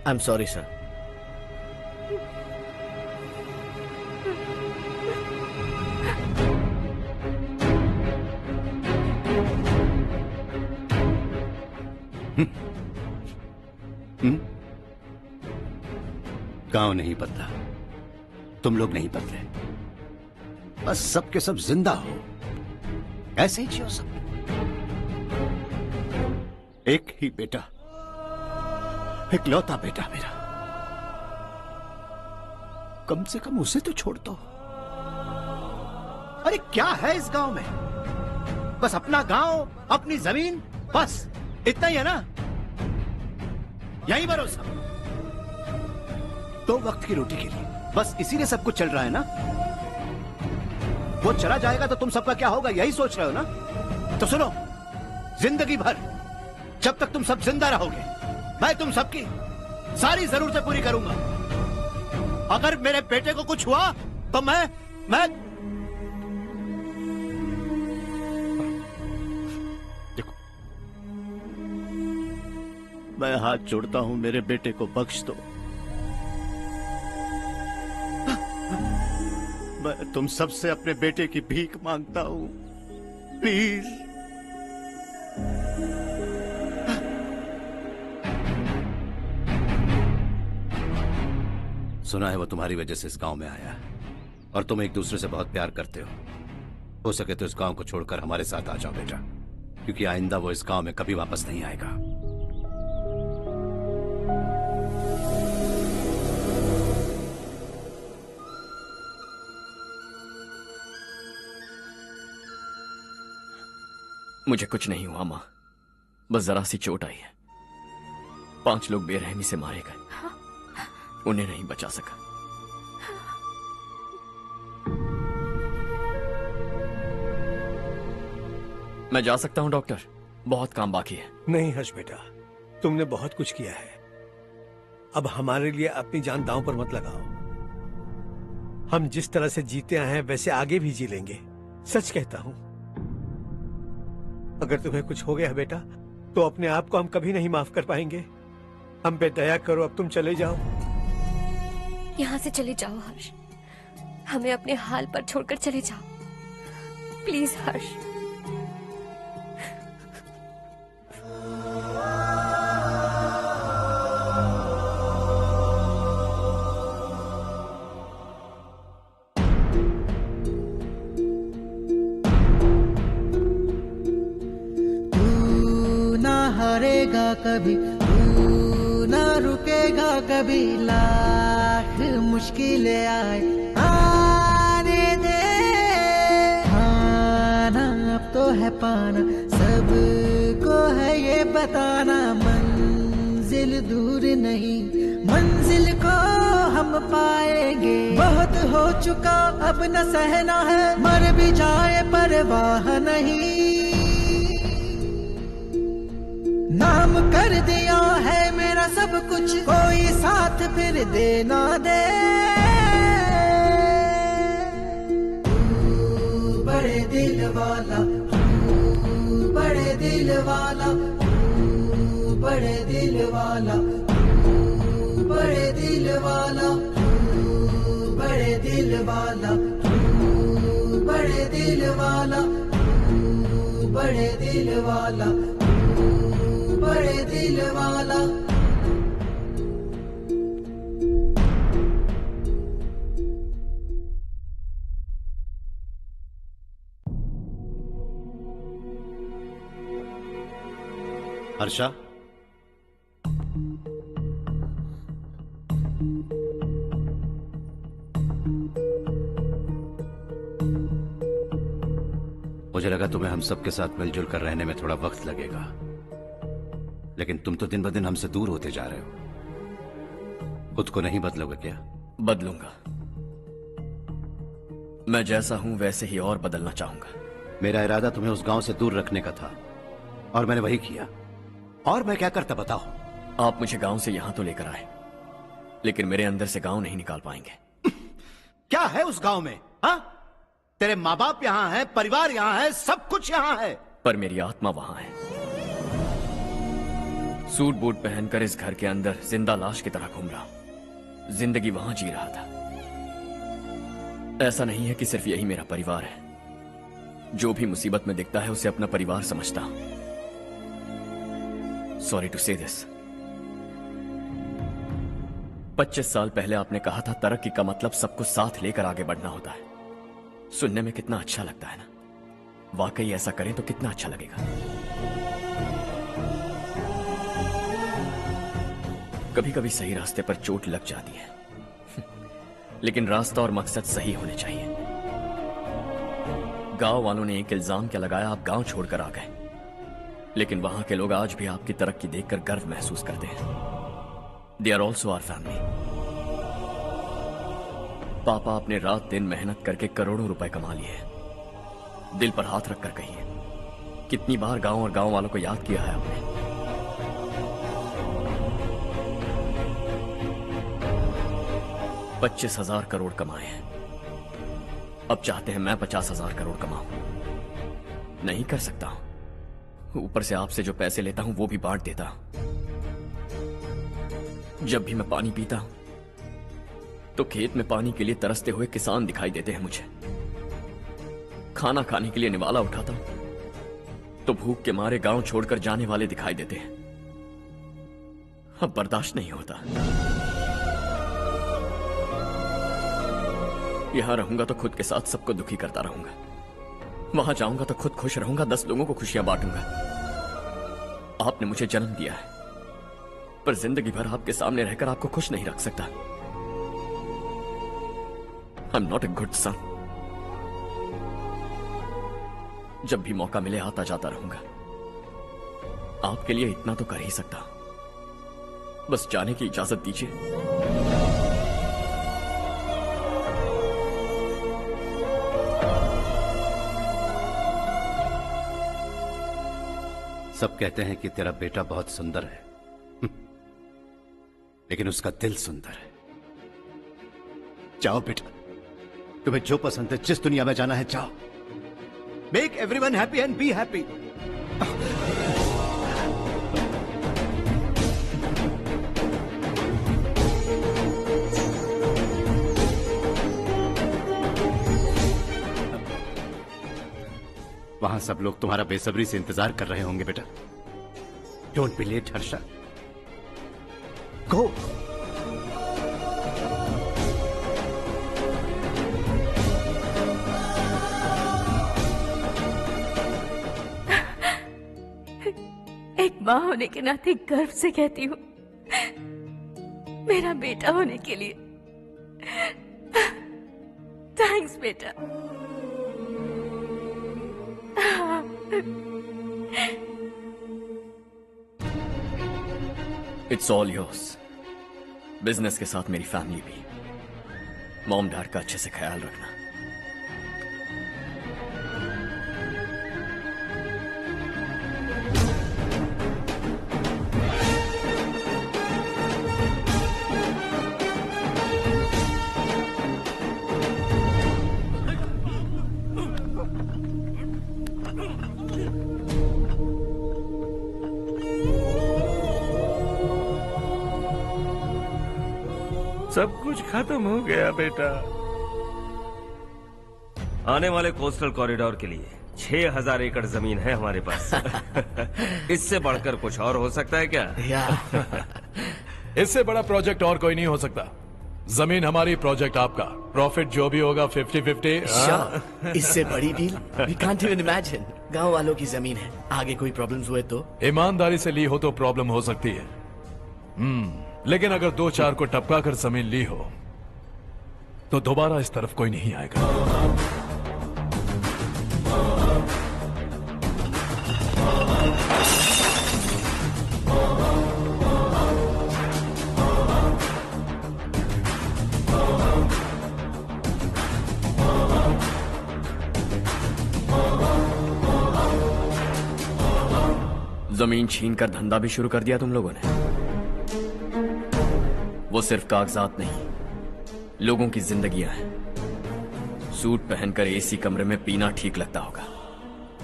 I am sorry sir. गांव नहीं बदला, तुम लोग नहीं बदले, बस सबके सब जिंदा हो, ऐसे ही जियो सब। एक ही बेटा, इकलौता बेटा मेरा, कम से कम उसे तो छोड़ दो। अरे क्या है इस गांव में? बस अपना गांव, अपनी जमीन, बस इतना ही है ना? यही भरोसा, 2 वक्त की रोटी के लिए, बस इसीलिए सब कुछ चल रहा है ना? वो चला जाएगा तो तुम सबका क्या होगा, यही सोच रहे हो ना? तो सुनो, जिंदगी भर जब तक तुम सब जिंदा रहोगे, मैं तुम सबकी सारी जरूरतें पूरी करूंगा। अगर मेरे बेटे को कुछ हुआ तो मैं देखो, मैं हाथ जोड़ता हूं, मेरे बेटे को बख्श दो। मैं तुम सबसे अपने बेटे की भीख मांगता हूं, प्लीज। सुना है वो तुम्हारी वजह से इस गांव में आया है और तुम एक दूसरे से बहुत प्यार करते हो सके तो इस गांव को छोड़कर हमारे साथ आ जाओ बेटा, क्योंकि आइंदा वो इस गांव में कभी वापस नहीं आएगा। मुझे कुछ नहीं हुआ माँ, बस जरा सी चोट आई है। 5 लोग बेरहमी से मारे गए, उन्हें नहीं बचा सका। मैं जा सकता हूं डॉक्टर, बहुत काम बाकी है। नहीं हर्ष बेटा, तुमने बहुत कुछ किया है, अब हमारे लिए अपनी जान दांव पर मत लगाओ। हम जिस तरह से जीते आए हैं वैसे आगे भी जी लेंगे, सच कहता हूं। अगर तुम्हें कुछ हो गया बेटा तो अपने आप को हम कभी नहीं माफ कर पाएंगे। हम पे दया करो, अब तुम चले जाओ। यहाँ से चले जाओ हर्ष, हमें अपने हाल पर छोड़कर चले जाओ, प्लीज हर्ष। हारेगा कभी, तू ना रुकेगा कभी, लाख मुश्किलें आए आने दे। खाना अब तो है पाना, सबको है ये बताना, मंजिल दूर नहीं, मंजिल को हम पाएंगे। बहुत हो चुका अब न सहना है, मर भी जाए परवाह नहीं। नाम कर दिया है मेरा सब कुछ, कोई साथ फिर दे ना दे। बड़े दिल वाला, बड़े दिल वाला, बड़े दिल वाला, बड़े दिल वाला, बड़े दिल वाला, बड़े दिल वाला, बड़े दिल वाला, बड़े दिल वाला। हर्षा, मुझे लगा तुम्हें हम सबके साथ मिलजुल कर रहने में थोड़ा वक्त लगेगा, लेकिन तुम तो दिन ब दिन हमसे दूर होते जा रहे हो। खुद को नहीं बदलोगे क्या? बदलूंगा। मैं जैसा हूं वैसे ही और बदलना चाहूंगा। मेरा इरादा तुम्हें उस गांव से दूर रखने का था और मैंने वही किया। और मैं क्या करता बताओ? आप मुझे गांव से यहां तो लेकर आए, लेकिन मेरे अंदर से गांव नहीं निकाल पाएंगे। क्या है उस गांव में? हाँ, तेरे माँ बाप यहां है, परिवार यहां है, सब कुछ यहां है, पर मेरी आत्मा वहां है। सूट बूट पहनकर इस घर के अंदर जिंदा लाश की तरह घूम रहा हूं। जिंदगी वहां जी रहा था। ऐसा नहीं है कि सिर्फ यही मेरा परिवार है। जो भी मुसीबत में दिखता है उसे अपना परिवार समझता हूं। सॉरी टू से दिस। 25 साल पहले आपने कहा था तरक्की का मतलब सबको साथ लेकर आगे बढ़ना होता है। सुनने में कितना अच्छा लगता है ना? वाकई ऐसा करें तो कितना अच्छा लगेगा। कभी कभी सही रास्ते पर चोट लग जाती है, लेकिन रास्ता और मकसद सही होने चाहिए। गांव वालों ने एक इल्जाम क्या लगाया, आप गांव छोड़कर आ गए, लेकिन वहां के लोग आज भी आपकी तरक्की देखकर गर्व महसूस करते हैं। They are also our family. पापा आपने रात दिन मेहनत करके करोड़ों रुपए कमा लिए हैं। दिल पर हाथ रखकर कहिए, कितनी बार गांव और गांव वालों को याद किया है आपने? $25,000 करोड़ कमाए हैं। अब चाहते हैं मैं 50,000 करोड़ कमाऊं। नहीं कर सकता हूं। ऊपर से आपसे जो पैसे लेता हूं वो भी बांट देता हूं। जब भी मैं पानी पीता हूं तो खेत में पानी के लिए तरसते हुए किसान दिखाई देते हैं मुझे। खाना खाने के लिए निवाला उठाता हूं तो भूख के मारे गांव छोड़कर जाने वाले दिखाई देते हैं। अब बर्दाश्त नहीं होता। यहां रहूंगा तो खुद के साथ सबको दुखी करता रहूंगा। वहां जाऊंगा तो खुद खुश रहूंगा, 10 लोगों को खुशियां बांटूंगा। आपने मुझे जन्म दिया है, पर जिंदगी भर आपके सामने रहकर आपको खुश नहीं रख सकता। I am not a good son. जब भी मौका मिले आता जाता रहूंगा। आपके लिए इतना तो कर ही सकता, बस जाने की इजाजत दीजिए। सब कहते हैं कि तेरा बेटा बहुत सुंदर है, लेकिन उसका दिल सुंदर है। जाओ बेटा, तुम्हें जो पसंद है, जिस दुनिया में जाना है जाओ। Make everyone happy and be happy. वहां सब लोग तुम्हारा बेसब्री से इंतजार कर रहे होंगे बेटा। डोंट बी लेट हर्षा, गो। एक माँ होने के नाते गर्व से कहती हूँ, मेरा बेटा होने के लिए थैंक्स बेटा। It's all yours. बिजनेस के साथ मेरी फैमिली भी। मॉम डैड का अच्छे से ख्याल रखना। सब कुछ खत्म हो गया बेटा। आने वाले कोस्टल कॉरिडोर के लिए 6000 एकड़ जमीन है हमारे पास। इससे बढ़कर कुछ और हो सकता है क्या? इससे बड़ा प्रोजेक्ट और कोई नहीं हो सकता। जमीन हमारी, प्रोजेक्ट आपका। प्रॉफिट जो भी होगा 50-50। इससे बड़ी deal we can't even imagine. गांव वालों की जमीन है, आगे कोई प्रॉब्लम्स हुए तो? ईमानदारी से ली हो तो प्रॉब्लम हो सकती है, लेकिन अगर 2-4 को टपका कर जमीन ली हो तो दोबारा इस तरफ कोई नहीं आएगा। जमीन छीन कर धंधा भी शुरू कर दिया तुम लोगों ने। वो सिर्फ कागजात नहीं, लोगों की जिंदगियां हैं। सूट पहनकर एसी कमरे में पीना ठीक लगता होगा,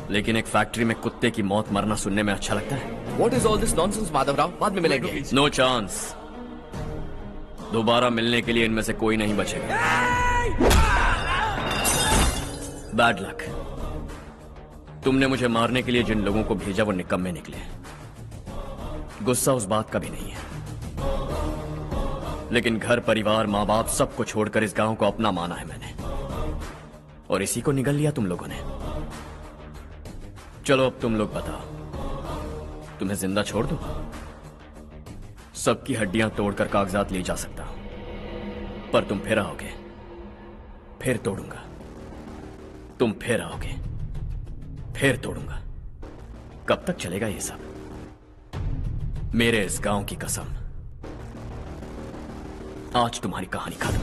लेकिन एक फैक्ट्री में कुत्ते की मौत मरना सुनने में अच्छा लगता है। What is all this nonsense, Madhavrao? बाद में मिलेंगे। No chance. दोबारा मिलने के लिए इनमें से कोई नहीं बचेगा। Bad luck. तुमने मुझे मारने के लिए जिन लोगों को भेजा वो निकम्मे निकले। गुस्सा उस बात का भी नहीं है, लेकिन घर परिवार माँ बाप सबको छोड़कर इस गांव को अपना माना है मैंने, और इसी को निगल लिया तुम लोगों ने। चलो अब तुम लोग बताओ, तुम्हें जिंदा छोड़ दूं? सबकी हड्डियां तोड़कर कागजात ले जा सकता हूं, पर तुम फिर आओगे, फिर तोड़ूंगा। तुम फिर आओगे, फिर तोड़ूंगा। कब तक चलेगा ये सब? मेरे इस गांव की कसम, आज तुम्हारी कहानी खत्म।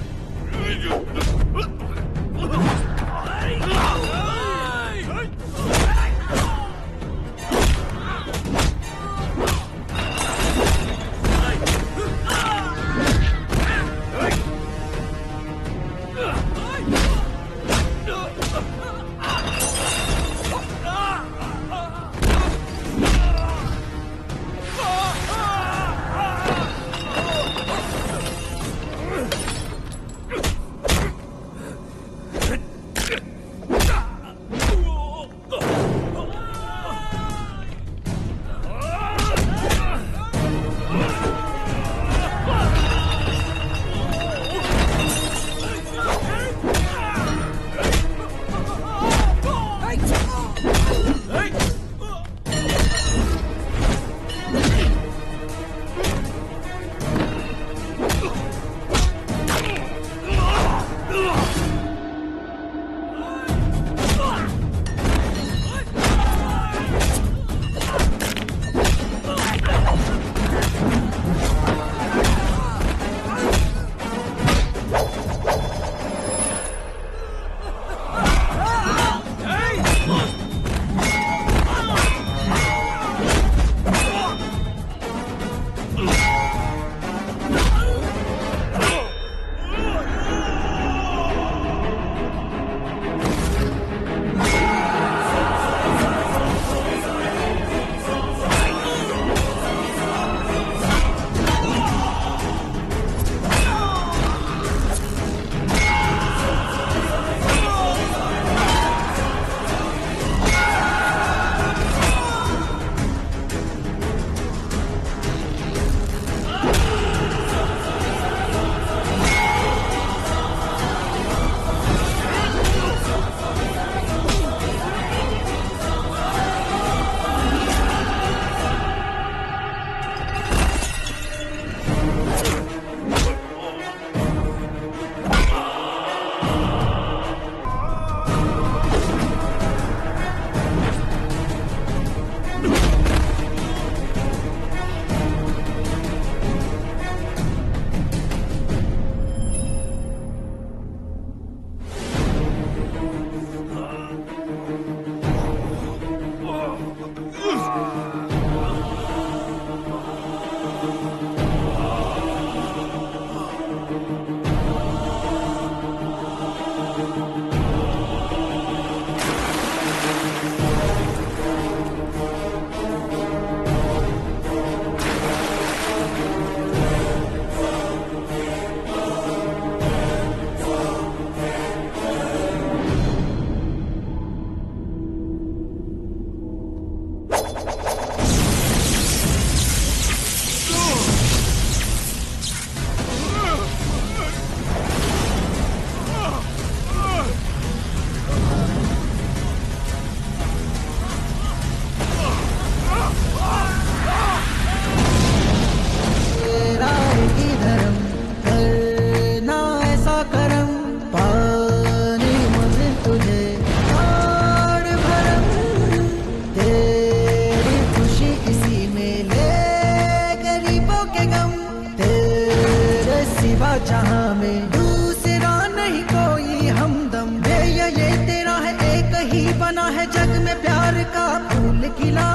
जहां में दूसरा नहीं कोई हमदम। ये तेरा है, एक ही बना है जग में प्यार का फूल खिला।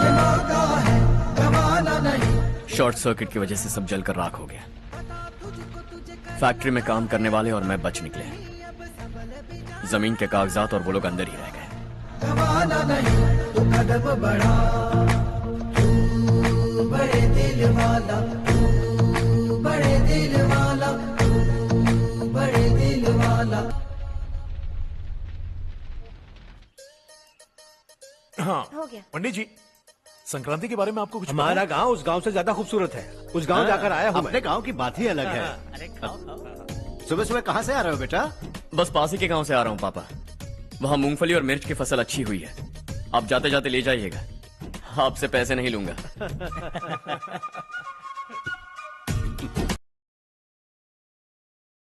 ये मौका है गवाना नहीं। शॉर्ट सर्किट की वजह से सब जलकर राख हो गया। फैक्ट्री में काम करने वाले और मैं बच निकले। जमीन के कागजात और वो लोग अंदर ही रह गए। गवाना नहीं तो कदम बढ़ा, तू बड़े दिल वाला, तू बड़े दिल वाला, तू बड़े दिल वाला। हाँ हो गया। पंडित जी, संक्रांति के बारे में आपको कुछ पता हमारा है? गांव उस गांव से ज्यादा खूबसूरत है। उस गांव जाकर आया हूँ मैं। अपने गांव की बात ही अलग है। सुबह सुबह कहाँ से आ रहे हो बेटा? बस पास ही के गांव से आ रहा हूँ पापा। वहाँ मूंगफली और मिर्च की फसल अच्छी हुई है। आप जाते जाते ले जाइएगा। आपसे पैसे नहीं लूंगा।